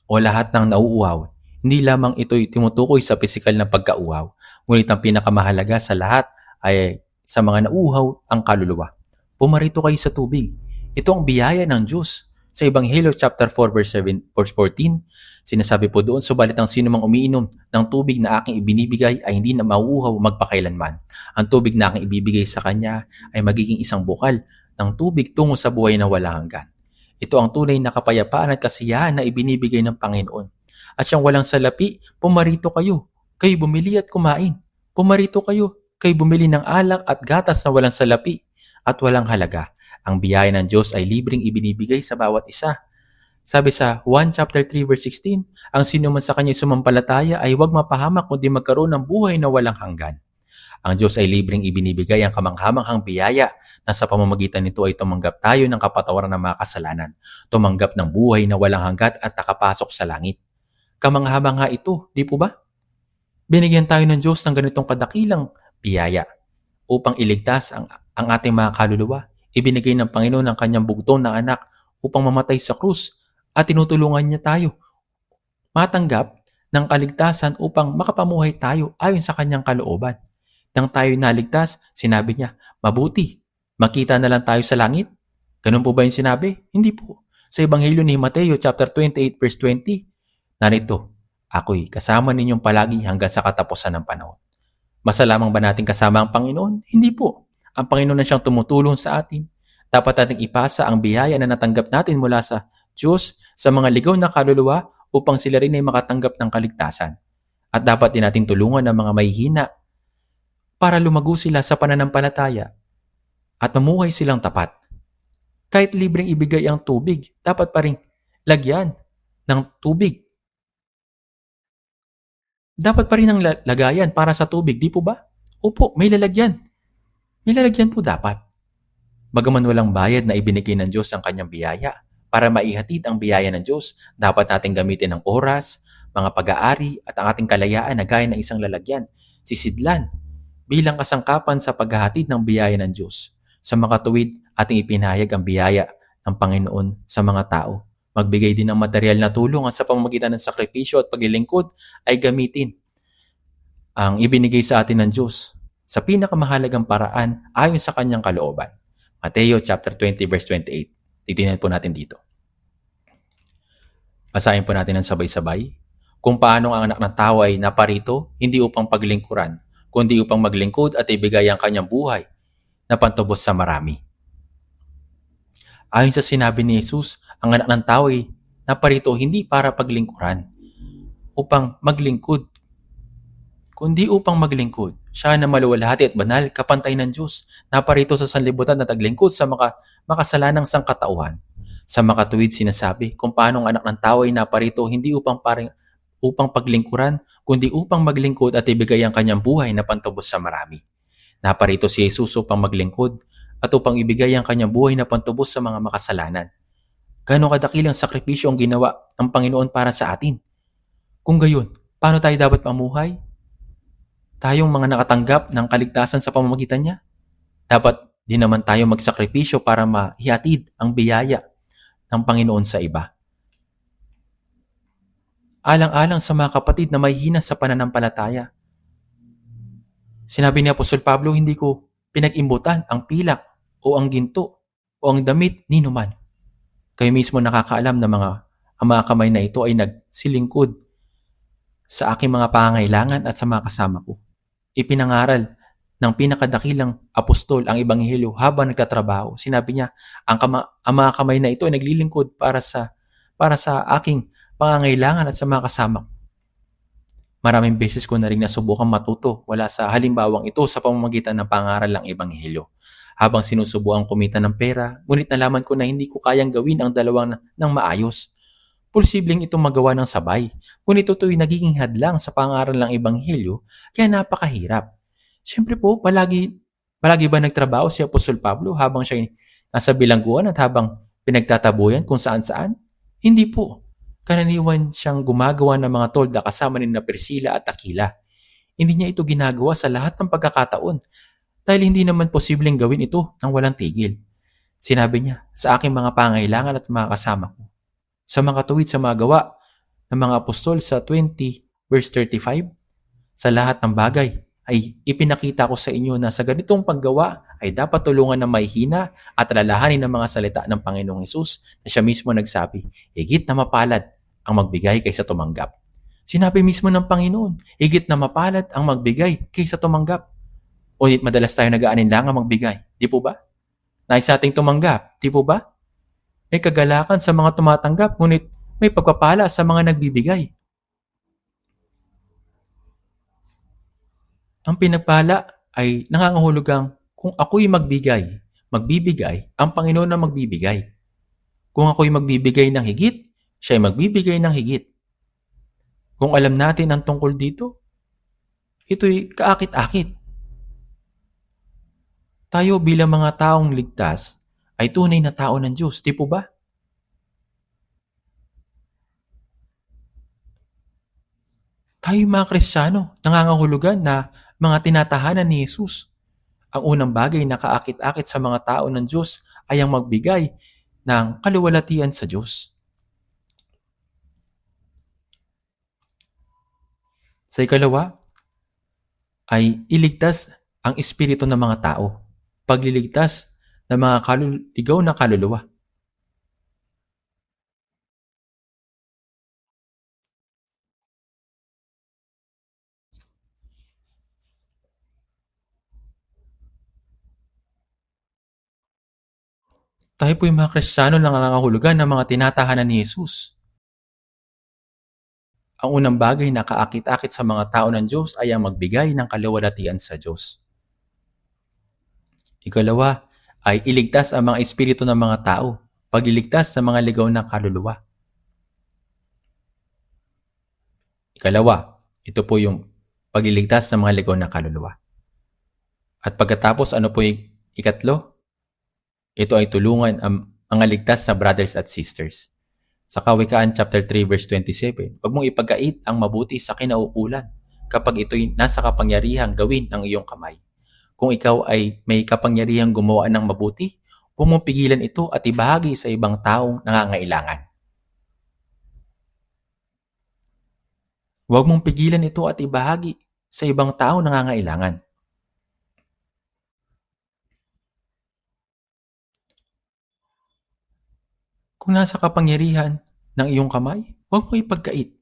O lahat ng nauuhaw, hindi lamang ito'y tumutukoy sa pisikal na pagkauhaw, ngunit ang pinakamahalaga sa lahat ay sa mga nauuhaw ang kaluluwa. Pumarito kayo sa tubig. Ito ang biyaya ng Diyos. Sa Ebanghelyo chapter 4 verse 14, sinasabi po doon, subalit ang sino mang umiinom ng tubig na aking ibinibigay ay hindi na mauuhaw magpakailanman. Ang tubig na aking ibibigay sa kanya ay magiging isang bukal ng tubig tungo sa buhay na walang hanggan. Ito ang tunay na kapayapaan at kasiyahan na ibinibigay ng Panginoon. At siyang walang salapi, pumarito kayo. Kayo bumili at kumain. Pumarito kayo. Kayo bumili ng alak at gatas na walang salapi at walang halaga. Ang biyaya ng Diyos ay libreng ibinibigay sa bawat isa. Sabi sa 1 chapter 3 verse 16, ang sino man sa kanya sumampalataya ay huwag mapahamak kundi magkaroon ng buhay na walang hanggan. Ang Diyos ay libreng ibinibigay ang kamanghamanghang biyaya na sa pamamagitan nito ay tumanggap tayo ng kapatawaran ng mga kasalanan, tumanggap ng buhay na walang hanggat at nakapasok sa langit. Kamanghamangha ito, di po ba? Binigyan tayo ng Diyos ng ganitong kadakilang biyaya upang iligtas ang ating mga kaluluwa. Ibinigay ng Panginoon ang kanyang bugtong na anak upang mamatay sa krus at tinutulungan niya tayo matanggap ng kaligtasan upang makapamuhay tayo ayon sa kanyang kalooban. Nang tayo naligtas, sinabi niya, mabuti, makita na lang tayo sa langit. Ganun po ba yung sinabi? Hindi po. Sa Ebanghelyo ni Mateo chapter 28 verse 20, narito, ako'y kasama ninyong palagi hanggang sa katapusan ng panahon. Masalamang ba natin kasama ang Panginoon? Hindi po. Ang Panginoon na siyang tumutulong sa atin. Dapat nating ipasa ang biyaya na natanggap natin mula sa Diyos sa mga ligaw na kaluluwa upang sila rin ay makatanggap ng kaligtasan. At dapat din natin tulungan ang mga mahihina para lumago sila sa pananampalataya at mamuhay silang tapat. Kahit libreng ibigay ang tubig, dapat pa rin lagyan ng tubig. Dapat pa rin ang lagayan para sa tubig, di po ba? Opo, may lalagyan. May lalagyan po dapat. Bagaman walang bayad na ibinigay ng Diyos ang kanyang biyaya, para maihatid ang biyaya ng Diyos, dapat natin gamitin ang oras, mga pag-aari at ang ating kalayaan na gaya ng isang lalagyan, sisidlan, bilang kasangkapan sa paghahatid ng biyaya ng Diyos. Sa makatuwid, ating ipinahayag ang biyaya ng Panginoon sa mga tao. Magbigay din ng material na tulong at sa pamamagitan ng sakripisyo at paglilingkod ay gamitin ang ibinigay sa atin ng Diyos sa pinakamahalagang paraan ayon sa kanyang kalooban. Mateo chapter 20 verse 28. Titingnan po natin dito. Basahin po natin ng sabay-sabay. Kung paano ang anak ng tao ay naparito, hindi upang paglingkuran, kundi upang maglingkod at ibigay ang kanyang buhay na pantubos sa marami. Ayon sa sinabi ni Jesus, ang anak ng tao ay naparito hindi para paglingkuran, upang maglingkod, kundi upang maglingkod. Siya na maluwalhati at banal, kapantay ng Diyos, naparito sa sanlibutan at taglingkod sa makasalanang sangkatauhan. Sa makatuwid sinasabi, kung paano ang anak ng tao ay naparito hindi upang paglingkuran, kundi upang maglingkod at ibigay ang kanyang buhay na pantubos sa marami. Naparito si Jesus upang maglingkod at upang ibigay ang kanyang buhay na pantubos sa mga makasalanan. Gaano kadakilang sakripisyo ang ginawa ng Panginoon para sa atin? Kung gayon, paano tayo dapat mamuhay? Tayong mga nakatanggap ng kaligtasan sa pamamagitan niya? Dapat din naman tayo magsakripisyo para mahihatid ang biyaya ng Panginoon sa iba. Alang-alang sa mga kapatid na mahihina sa pananampalataya. Sinabi ni Apostol Pablo, hindi ko pinag-imbutan ang pilak o ang ginto o o ang damit ni numan. Kayo mismo nakakaalam na ang mga kamay na ito ay nagsilingkod sa aking mga pangangailangan at sa mga kasama ko. Ipinangaral ng pinakadakilang apostol ang Ebanghelyo habang nagtatrabaho. Sinabi niya, ang mga kamay na ito ay naglilingkod para sa aking pangangailangan at sa mga kasama ko. Maraming beses ko na rin nasubukang matuto wala sa halimbawang ito sa pamamagitan ng pangaral ng Ebanghelyo. Habang sinusubukan kumita ng pera, ngunit nalaman ko na hindi ko kayang gawin ang dalawang ng maayos. Posibleng itong magawa ng sabay, ngunit ito'y nagiging hadlang sa pangaral ng Ebanghelyo, kaya napakahirap. Siyempre po, palagi ba nagtrabaho si Apostol Pablo habang siya nasa bilangguan at habang pinagtatabuyan kung saan-saan? Hindi po. Karaniwan siyang gumagawa ng mga tolda kasama ni Priscilla at Aquila. Hindi niya ito ginagawa sa lahat ng pagkakataon dahil hindi naman posibleng gawin ito nang walang tigil. Sinabi niya, sa aking mga pangailangan at mga kasama ko. Sa mga tuwid sa mga gawa ng mga apostol sa 20 verse 35, sa lahat ng bagay ay ipinakita ko sa inyo na sa ganitong paggawa ay dapat tulungan ng mahihina at alalahanin ng mga salita ng Panginoong Hesus na siya mismo nagsabi, higit na mapalad ang magbigay kaysa tumanggap. Sinabi mismo ng Panginoon, higit na mapalad ang magbigay kaysa tumanggap. Ngunit madalas tayo nag-aalinlangang magbigay, di po ba? Nais nating tumanggap, di po ba? May kagalakan sa mga tumatanggap, ngunit may pagpapala sa mga nagbibigay. Ang pinagpala ay nangangahulugang kung ako'y magbibigay, ang Panginoon ang magbibigay. Kung ako'y magbibigay ng higit, siya ay magbibigay ng higit. Kung alam natin ang tungkol dito, ito'y kaakit-akit. Tayo bilang mga taong ligtas ay tunay na tao ng Diyos, di po ba? Tayo mga Kristiyano, nangangahulugan na mga tinatahanan ni Jesus. Ang unang bagay na kaakit-akit sa mga tao ng Diyos ay ang magbigay ng kaluwalhatian sa Diyos. Sa ikalawa, ay iligtas ang espiritu ng mga tao. Pagliligtas ng mga ligaw na kaluluwa. Tayo po yung mga Kristiyano na nangangahulugan ng mga tinatahanan ni Jesus. Ang unang bagay na kaakit-akit sa mga tao ng Diyos ay ang magbigay ng kaluwalhatian sa Diyos. Ikalawa ay iligtas ang mga espiritu ng mga tao, pagliligtas ng mga ligaw na kaluluwa. Ikalawa, ito po yung pagliligtas ng mga ligaw na kaluluwa. At pagkatapos, ano po yung ikatlo? Ito ay tulungan ang mga ligtas na brothers at sisters. Sa Kawikaan chapter 3 verse 27, huwag mong ipagkait ang mabuti sa kinauukulan kapag ito'y nasa kapangyarihang gawin ng iyong kamay. Kung ikaw ay may kapangyarihang gumawa ng mabuti, huwag mong pigilan ito at ibahagi sa ibang taong nangangailangan. Huwag mong pigilan ito at ibahagi sa ibang taong nangangailangan. Kung nasa kapangyarihan ng iyong kamay, huwag mo ipagkait.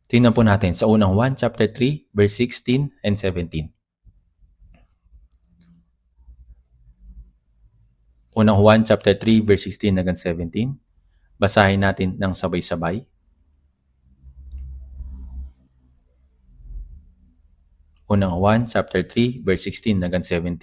Tingnan po natin sa unang 1 chapter 3 verse 16 and 17. Unang 1 chapter 3 verse 16 hanggang 17. Basahin natin ng sabay-sabay. Unang 1 chapter 3 verse 16 hanggang 17.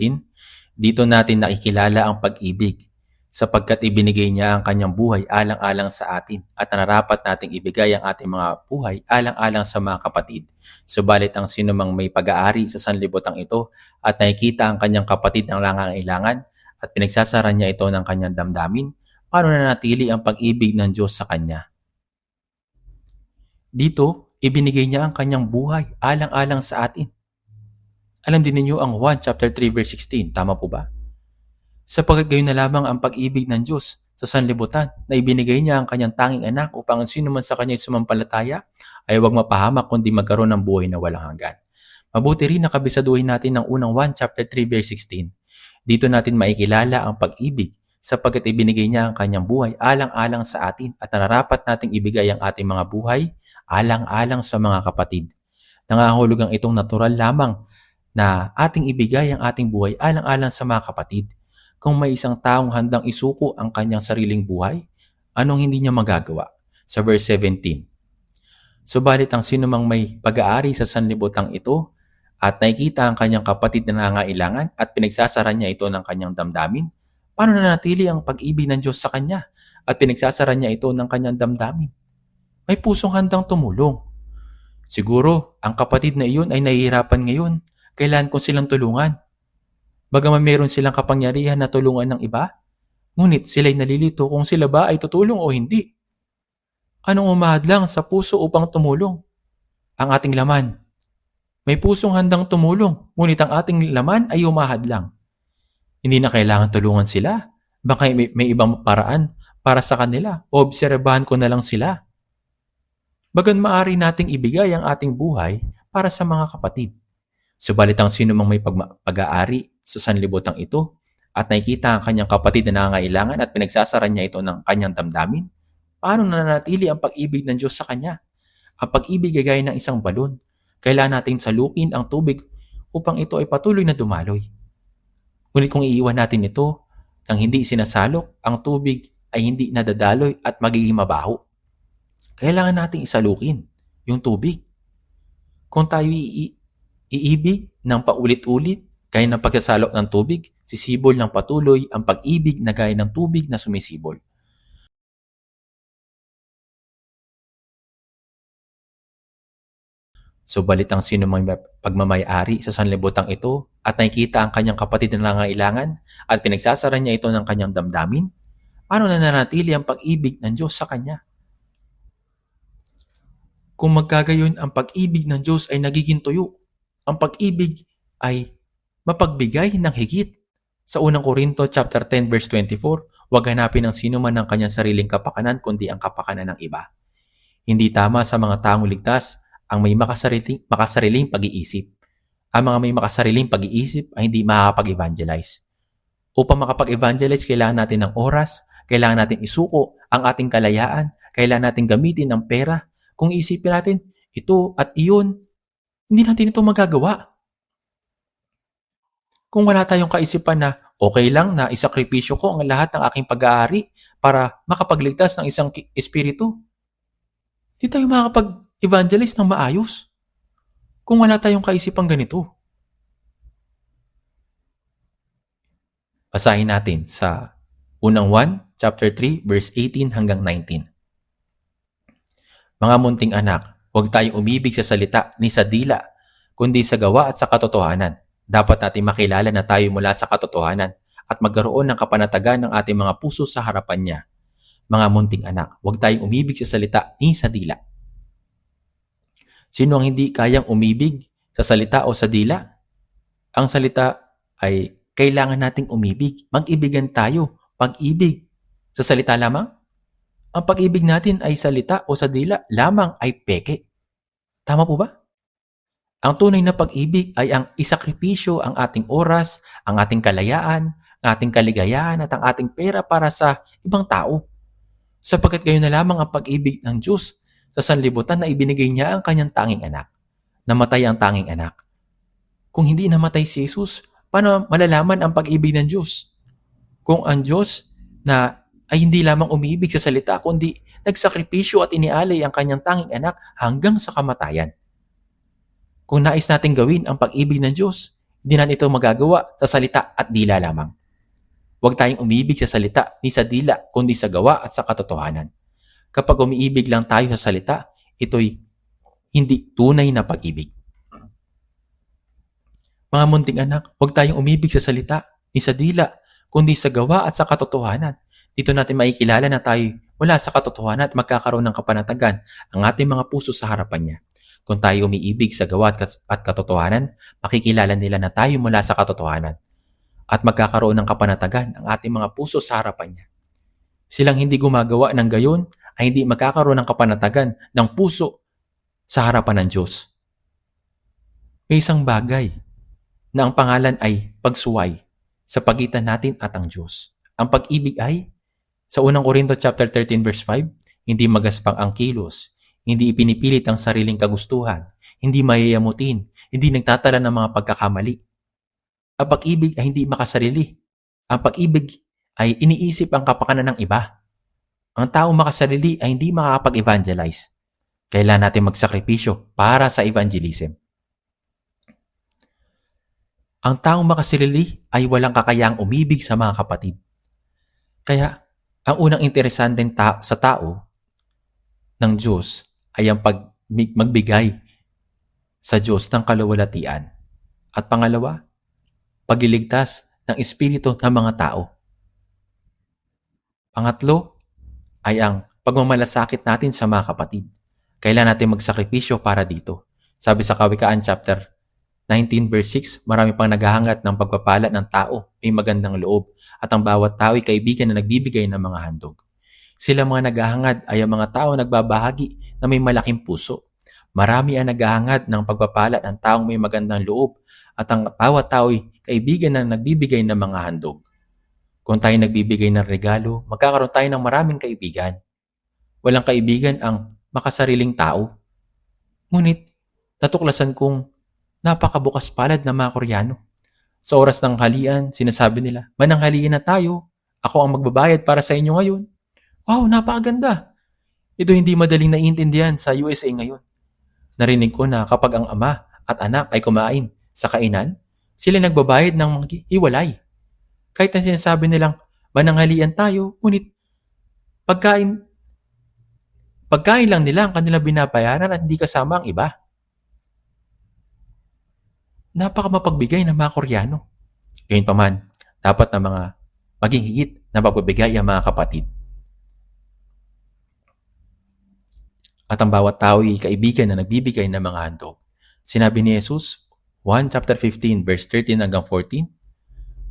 Dito natin nakikilala ang pag-ibig, sapagkat ibinigay niya ang kanyang buhay alang-alang sa atin at nararapat nating ibigay ang ating mga buhay alang-alang sa mga kapatid. Subalit ang sinumang may pag-aari sa sanlibutan ito at nakikita ang kanyang kapatid ng nangangailangan at pinagsasara niya ito ng kanyang damdamin, paano nanatili ang pag-ibig ng Diyos sa kanya? Dito, ibinigay niya ang kanyang buhay alang-alang sa atin. Alam din ninyo ang 1 chapter 3 verse 16, tama po ba? Sapagkat gayon na lamang ang pag-ibig ng Diyos sa sanlibutan na ibinigay niya ang kanyang tanging anak upang ang sino man sa kanya sumampalataya ay huwag mapahamak kundi magkaroon ng buhay na walang hanggan. Mabuti rin na kabisaduhin natin ng unang 1 chapter 3 verse 16. Dito natin maikilala ang pag-ibig sapagkat ibinigay niya ang kanyang buhay alang-alang sa atin at nararapat nating ibigay ang ating mga buhay alang-alang sa mga kapatid. Nangahulugang itong natural lamang na ating ibigay ang ating buhay alang-alang sa mga kapatid. Kung may isang taong handang isuko ang kanyang sariling buhay, anong hindi niya magagawa? Sa verse 17, subalit ang sinumang may pag-aari sa sanlibutan ito at nakikita ang kanyang kapatid na nangangailangan at pinagsasara niya ito ng kanyang damdamin, paano nanatili ang pag-ibig ng Diyos sa kanya at pinagsasara niya ito ng kanyang damdamin? May pusong handang tumulong. Siguro, ang kapatid na iyon ay nahihirapan ngayon. Kailangan ko silang tulungan. Bagaman meron silang kapangyarihan na tulungan ng iba, ngunit sila'y nalilito kung sila ba ay tutulong o hindi. Anong umahadlang sa puso upang tumulong? Ang ating laman. May pusong handang tumulong, ngunit ang ating laman ay umahadlang. Hindi na kailangan tulungan sila. Baka may ibang paraan para sa kanila o obserbahan ko na lang sila. Bagan maaari nating ibigay ang ating buhay para sa mga kapatid. Subalit ang sino mang may pag-aari sa sanlibutan ito at nakikita ang kanyang kapatid na nangangailangan at pinagsasara niya ito ng kanyang damdamin, paano nananatili ang pag-ibig ng Diyos sa kanya? Ang pag-ibig ay gaya ng isang balon. Kailangan natin salukin ang tubig upang ito ay patuloy na dumaloy. Ngunit kung iiwan natin ito nang hindi sinasalok, ang tubig ay hindi nadadaloy at magiging mabaho. Kailangan nating isalukin yung tubig. Kung tayo iibig ng paulit-ulit, gaya ng pagsasalok ng tubig, sisibol ng patuloy ang pag-ibig na gaya ng tubig na sumisibol. Subalit ang sino mang pagmamayari sa sanlibutan ito at nakikita ang kanyang kapatid na nangangailangan at pinagsasara niya ito ng kanyang damdamin, paano nananatili ang pag-ibig ng Diyos sa kanya? Kung magkagayon, ang pag-ibig ng Diyos ay nagiging tuyo. Ang pag-ibig ay mapagbigay ng higit. Sa unang Korinto chapter 10 verse 24, huwag hanapin ng sino man ang kanyang sariling kapakanan kundi ang kapakanan ng iba. Hindi tama sa mga taong ligtas ang may makasariling pag-iisip. Ang mga may makasariling pag-iisip ay hindi makakapag-evangelize. Upang makapag-evangelize, kailangan natin ng oras, kailangan natin isuko ang ating kalayaan, kailangan natin gamitin ng pera. Kung isipin natin, ito at iyon, hindi natin ito magagawa. Kung wala tayong kaisipan na okay lang na isakripisyo ko ang lahat ng aking pag-aari para makapagligtas ng isang espiritu, hindi tayo makakapag-evangelize ng maayos. Kung wala tayong kaisipang ganito. Basahin natin sa unang 1, chapter 3, verse 18 hanggang 19. Mga munting anak, huwag tayong umibig sa salita ni sa dila, kundi sa gawa at sa katotohanan. Dapat natin makilala na tayo mula sa katotohanan at magkaroon ng kapanatagan ng ating mga puso sa harapan niya. Mga munting anak, huwag tayong umibig sa salita ni sa dila. Sino ang hindi kayang umibig sa salita o sa dila? Ang salita ay kailangan nating umibig. Mag-ibigan tayo. Pag-ibig. Sa salita lamang? Ang pag-ibig natin ay salita o sa dila lamang ay peke. Tama po ba? Ang tunay na pag-ibig ay ang isakripisyo ang ating oras, ang ating kalayaan, ang ating kaligayahan at ang ating pera para sa ibang tao. Sapagkat gayon na lamang ang pag-ibig ng Diyos sa sanlibutan na ibinigay niya ang kanyang tanging anak. Namatay ang tanging anak. Kung hindi namatay si Jesus, paano malalaman ang pag-ibig ng Diyos? Kung ang Diyos na ay hindi lamang umiibig sa salita, kundi nagsakripisyo at inialay ang kanyang tanging anak hanggang sa kamatayan. Kung nais natin gawin ang pag-ibig ng Diyos, hindi natin ito magagawa sa salita at dila lamang. Huwag tayong umibig sa salita ni sa dila, kundi sa gawa at sa katotohanan. Kapag umiibig lang tayo sa salita, ito'y hindi tunay na pag-ibig. Mga munting anak, huwag tayong umibig sa salita ni sa dila, kundi sa gawa at sa katotohanan. Dito natin makikilala na tayo wala sa katotohanan at magkakaroon ng kapanatagan ang ating mga puso sa harapan niya. Kung tayo umiibig sa gawa at katotohanan, makikilala nila na tayo mula sa katotohanan at magkakaroon ng kapanatagan ang ating mga puso sa harapan niya. Silang hindi gumagawa ng gayon ay hindi magkakaroon ng kapanatagan ng puso sa harapan ng Diyos. May isang bagay na ang pangalan ay pagsuway sa pagitan natin at ang Diyos. Ang pag-ibig ay, sa unang Korinto chapter 13 verse 5, hindi magaspang ang kilos, hindi ipinipilit ang sariling kagustuhan, hindi mayayamutin, hindi nagtatala ng mga pagkakamali. Ang pag-ibig ay hindi makasarili. Ang pag-ibig ay iniisip ang kapakanan ng iba. Ang taong makasarili ay hindi makakapag-evangelize. Kailangan natin magsakripisyo para sa evangelism. Ang taong makasarili ay walang kakayahang umibig sa mga kapatid. Kaya, ang unang interesante sa tao ng Diyos ay ang magbigay sa Diyos ng kaluwalhatian. At pangalawa, pagliligtas ng espiritu ng mga tao. Pangatlo ay ang pagmamalasakit natin sa mga kapatid. Kailangan natin magsakripisyo para dito. Sabi sa Kawikaan chapter 19 verse 6, marami pang naghahangat ng pagpapala ng tao, may magandang loob, at ang bawat tao ay kaibigan na nagbibigay ng mga handog. Sila mga naghahangad ay ang mga tao nagbabahagi na may malaking puso. Marami ang naghahangad ng pagpapala ng taong may magandang loob, at ang bawat tao ay kaibigan na nagbibigay ng mga handog. Kung tayo nagbibigay ng regalo, magkakaroon tayo ng maraming kaibigan. Walang kaibigan ang makasariling tao. Ngunit, natuklasan kong napakabukas palad ng mga Koreano. Sa oras ng halian, sinasabi nila, mananghalian na tayo. Ako ang magbabayad para sa inyo ngayon. Wow, napakaganda. Ito hindi madaling naiintindihan sa USA ngayon. Narinig ko na kapag ang ama at anak ay kumain sa kainan, sila nagbabayad ng mga hiwalay. Kahit na sinasabi nilang mananghalian tayo, ngunit pagkain lang nila ang kanilang binabayaran at hindi kasama ang iba. Napakamapagbigay ng mga Koreano. Gayunpaman, dapat na mga maging higit na pagbibigay ang mga kapatid. At ang bawat tao ay kaibigan na nagbibigay ng mga handog. Sinabi ni Jesus, 1 chapter 15 verse 13 hanggang 14,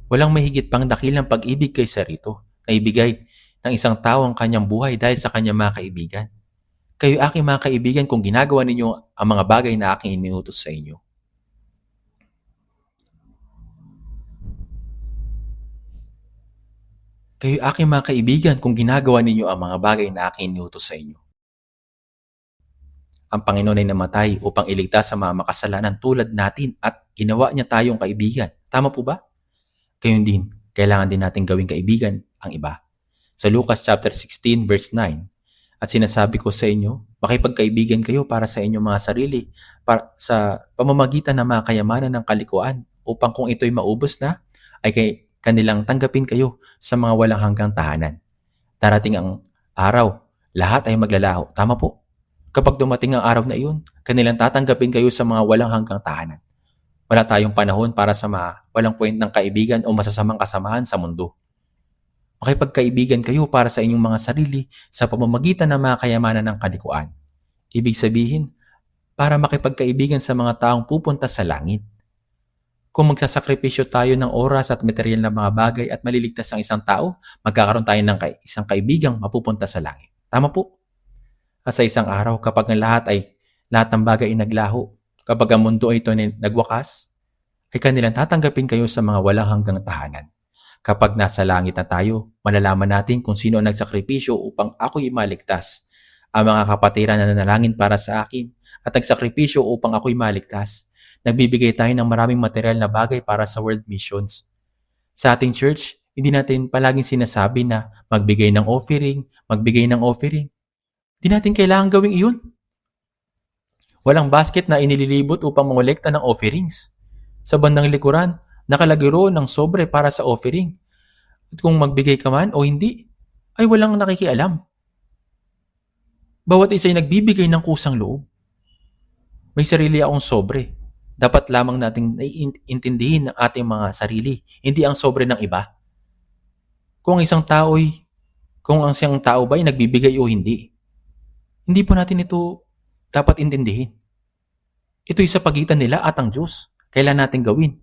walang mahigit pang dakilang pag-ibig kaysa rito na ibigay ng isang tao ang kanyang buhay dahil sa kanyang mga kaibigan. Kayo aking mga kaibigan kung ginagawa ninyo ang mga bagay na aking iniutos sa inyo. Kayo aking mga kaibigan kung ginagawa ninyo ang mga bagay na aking iniutos sa inyo. Ang Panginoon ay namatay upang iligtas sa mga makasalanan tulad natin at ginawa niya tayong kaibigan. Tama po ba? Gayon din, kailangan din natin gawing kaibigan ang iba. Sa Lucas chapter 16 verse 9, at sinasabi ko sa inyo, makipagkaibigan kayo para sa inyong mga sarili, para sa pamamagitan ng mga kayamanan ng kalikuan, upang kung ito'y maubos na, ay kanilang tanggapin kayo sa mga walang hanggang tahanan. Darating ang araw, lahat ay maglalaho. Tama po. Kapag dumating ang araw na iyon, kanilang tatanggapin kayo sa mga walang hanggang tahanan. Wala tayong panahon para sa mga walang point ng kaibigan o masasamang kasamahan sa mundo. Makipagkaibigan kayo para sa inyong mga sarili sa pamamagitan ng mga kayamanan ng kalikuan. Ibig sabihin, para makipagkaibigan sa mga taong pupunta sa langit. Kung magsasakripisyo tayo ng oras at material na mga bagay at maliligtas ang isang tao, magkakaroon tayo ng isang kaibigang mapupunta sa langit. Tama po? At sa isang araw, kapag ang lahat ng bagay ay naglaho, kapag ang mundo ay ito nagwakas, ay kanilang tatanggapin kayo sa mga walang hanggang tahanan. Kapag nasa langit na tayo, malalaman natin kung sino ang nagsakripisyo upang ako'y maligtas. Ang mga kapatiran na nanalangin para sa akin at nagsakripisyo upang ako'y maligtas. Nagbibigay tayo ng maraming material na bagay para sa world missions. Sa ating church, hindi natin palaging sinasabi na magbigay ng offering. Hindi natin kailangan gawing iyon. Walang basket na inililibot upang mangolekta ng offerings. Sa bandang likuran, nakalagay roon ng sobre para sa offering. At kung magbigay ka man o hindi, ay walang nakikialam. Bawat isa ay nagbibigay ng kusang loob. May sarili akong sobre. Dapat lamang nating naiintindihin ang ating mga sarili, hindi ang sobre ng iba. Kung ang isang tao ba ay nagbibigay o hindi po natin ito dapat intindihin. Ito'y sa pagitan nila at ang Diyos. Kailangan natin gawin.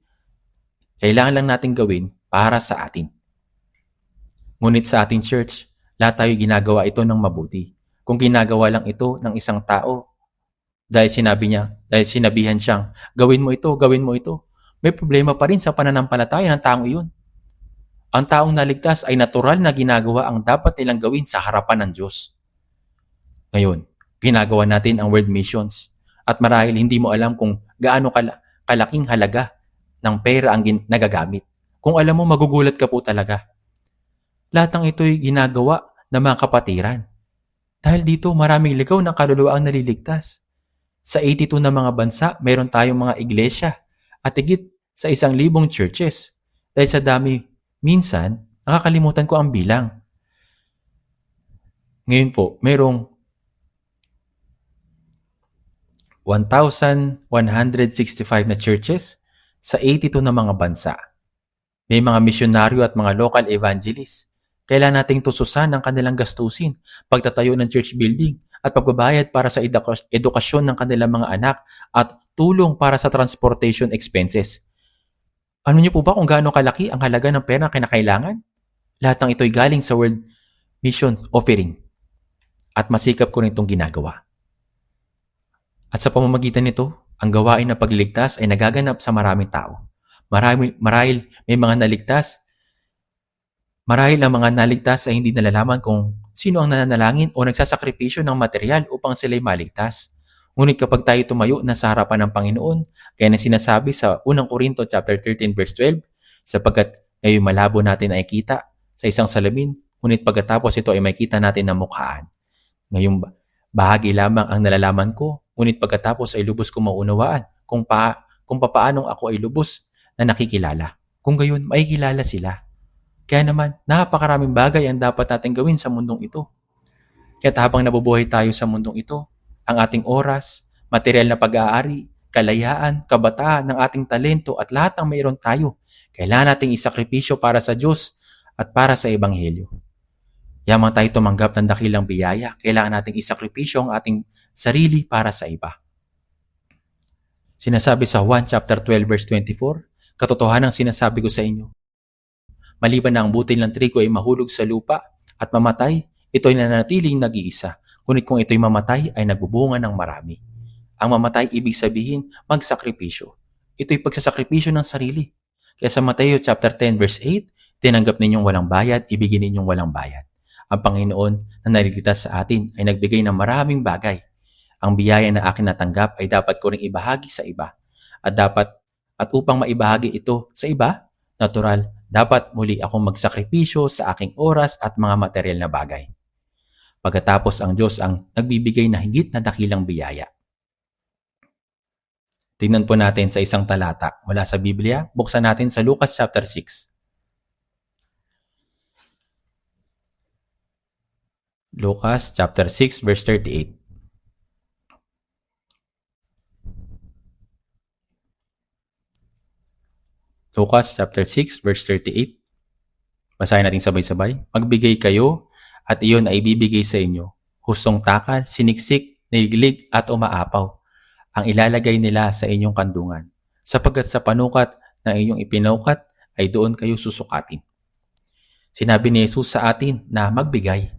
Kailangan lang natin gawin para sa atin. Ngunit sa ating church, lahat tayo ginagawa ito ng mabuti. Kung ginagawa lang ito ng isang tao, dahil sinabihan siyang, gawin mo ito, may problema pa rin sa pananampalataya ng taong iyon. Ang taong naligtas ay natural na ginagawa ang dapat nilang gawin sa harapan ng Diyos. Ngayon, ginagawa natin ang world missions at marahil hindi mo alam kung gaano kalaking halaga ng pera ang nagagamit. Kung alam mo, magugulat ka po talaga. Lahat ng ito'y ginagawa ng mga kapatiran. Dahil dito, maraming ligaw ng kaluluwa ang naliligtas. Sa 82 na mga bansa, mayroon tayong mga iglesia at higit sa 1,000 churches. Dahil sa dami, minsan, nakakalimutan ko ang bilang. Ngayon po, mayroong 1,165 na churches sa 82 na mga bansa. May mga misyonaryo at mga local evangelists. Kailangan nating tususan ang kanilang gastusin, pagtatayo ng church building at pagbabayad para sa edukasyon ng kanilang mga anak at tulong para sa transportation expenses. Ano niyo po ba kung gaano kalaki ang halaga ng pera na kinakailangan? Lahat ng ito'y galing sa World Mission Offering. At masikap ko rin itong ginagawa. At sa pamamagitan nito, ang gawain ng pagliligtas ay nagaganap sa maraming tao. Marahil may mga naligtas. Marahil ang mga naligtas ay hindi nalalaman kung sino ang nananalangin o nagsasakripisyo ng material upang sila'y maligtas. Ngunit kapag tayo tumayo na sa harapan ng Panginoon, kaya na sinasabi sa 1 Corinto chapter 13 verse 12, sapagkat ngayon malabo natin ay kita sa isang salamin, ngunit pagkatapos ito ay makita natin na mukhaan. Ngayong bahagi lamang ang nalalaman ko, ngunit pagkatapos ay lubos kong maunawaan kung papaanong ako ay lubos na nakikilala. Kung gayon, makikilala sila. Kaya naman, napakaraming bagay ang dapat natin gawin sa mundong ito. Kaya habang nabubuhay tayo sa mundong ito, ang ating oras, material na pag-aari, kalayaan, kabataan ng ating talento at lahat ng mayroon tayo, kailangan nating isakripisyo para sa Diyos at para sa Ebanghelyo. Yamang tayo tumanggap ng dakilang biyaya, kailangan nating isakripisyo ang ating sarili para sa iba. Sinasabi sa 1 chapter 12 verse 24, katotohanan ang sinasabi ko sa inyo, maliban na ang butil ng trigo ay mahulog sa lupa at mamatay, ito'y nananatiling nag-iisa. Ngunit kung ito'y mamatay, ay nagbubunga ng marami. Ang mamatay, ibig sabihin, magsakripisyo. Ito'y pagsasakripisyo ng sarili. Kaya sa Mateo chapter 10 verse 8, tinanggap ninyong walang bayad, ibigin ninyong walang bayad. Ang Panginoon na naligtas sa atin ay nagbigay ng maraming bagay. Ang biyaya na akin natanggap ay dapat ko ring ibahagi sa iba. At upang maibahagi ito sa iba, natural, dapat muli akong magsakripisyo sa aking oras at mga material na bagay. Pagkatapos ang Diyos ang nagbibigay na higit na dakilang biyaya. Tingnan po natin sa isang talata mula sa Biblia. Buksan natin sa Lucas chapter 6. Lucas chapter 6 verse 38. Lucas chapter 6 verse 38. Basahin natin sabay-sabay. Magbigay kayo at iyon ay ibibigay sa inyo. Hustong takal, siniksik, niliglig at umaapaw. Ang ilalagay nila sa inyong kandungan. Sapagkat sa panukat na inyong ipinukat ay doon kayo susukatin. Sinabi ni Jesus sa atin na magbigay.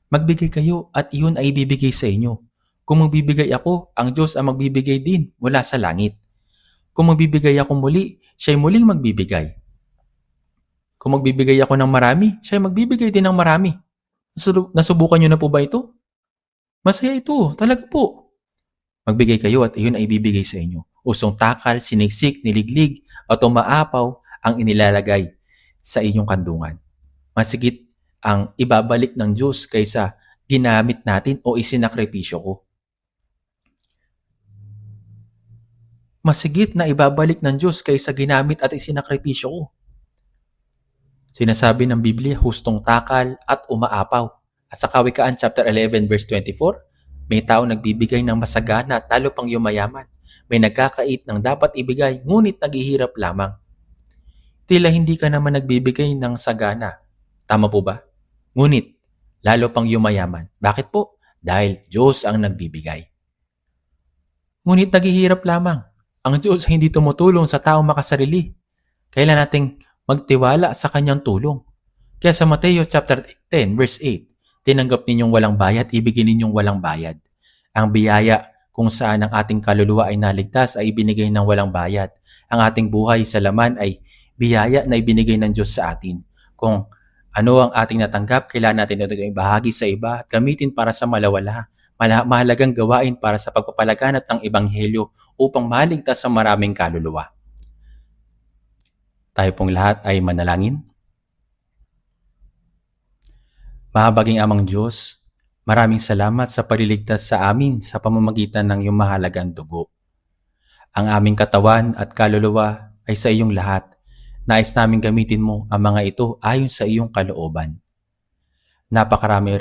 Magbigay kayo at iyon ay ibibigay sa inyo. Kung magbibigay ako, ang Diyos ang magbibigay din mula sa langit. Kung magbibigay ako muli, siya'y muling magbibigay. Kung magbibigay ako ng marami, siya'y magbibigay din ng marami. Nasubukan niyo na po ba ito? Masaya ito, talaga po. Magbigay kayo at iyon ay ibibigay sa inyo. Usong takal, siniksik, niliglig, at umaapaw ang inilalagay sa inyong kandungan. Masigit ang ibabalik ng Diyos kaysa ginamit natin o isinakripisyo ko. Masigit na ibabalik ng Diyos kaysa ginamit at isinakripisyo ko. Sinasabi ng Biblia, hustong takal at umaapaw. At sa Kawikaan chapter 11 verse 24, may tao nagbibigay ng masagana at talo pang yumayaman. May nagkakait ng dapat ibigay, ngunit naghihirap lamang. Tila hindi ka naman nagbibigay ng sagana. Tama po ba? Ngunit, lalo pang yumayaman. Bakit po? Dahil Diyos ang nagbibigay. Ngunit naghihirap lamang. Ang Diyos hindi tumutulong sa taong makasarili. Kailan nating magtiwala sa kanyang tulong. Kaya sa Mateo chapter 10 verse 8, tinanggap ninyong walang bayad, ibigin ninyong walang bayad. Ang biyaya kung saan ang ating kaluluwa ay naligtas ay ibinigay ng walang bayad. Ang ating buhay sa laman ay biyaya na ibinigay ng Diyos sa atin. Kung ano ang ating natanggap, kailangan natin ito ibahagi sa iba at gamitin para sa malawala. Mahalagang gawain para sa pagpapalaganap ng Ebanghelyo upang maligtas sa maraming kaluluwa. Tayo pong lahat ay manalangin. Mahabaging Amang Diyos, maraming salamat sa paliligtas sa amin sa pamamagitan ng iyong mahalagang dugo. Ang aming katawan at kaluluwa ay sa iyong lahat. Nais namin gamitin mo ang mga ito ayon sa iyong kalooban. Napakarami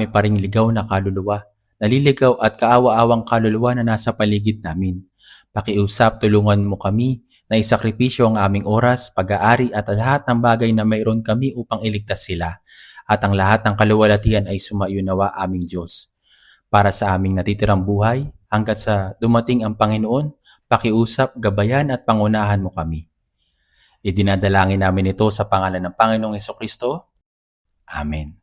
pa ring ligaw na kaluluwa, naliligaw at kaawa-awang kaluluwa na nasa paligid namin. Pakiusap, tulungan mo kami na isakripisyo ang aming oras, pag-aari at lahat ng bagay na mayroon kami upang iligtas sila. At ang lahat ng kaluwalhatian ay sumaiyo nawa aming Diyos. Para sa aming natitirang buhay, hanggat sa dumating ang Panginoon, pakiusap, gabayan at pangunahan mo kami. Idinadalangin namin ito sa pangalan ng Panginoong Hesukristo. Amen.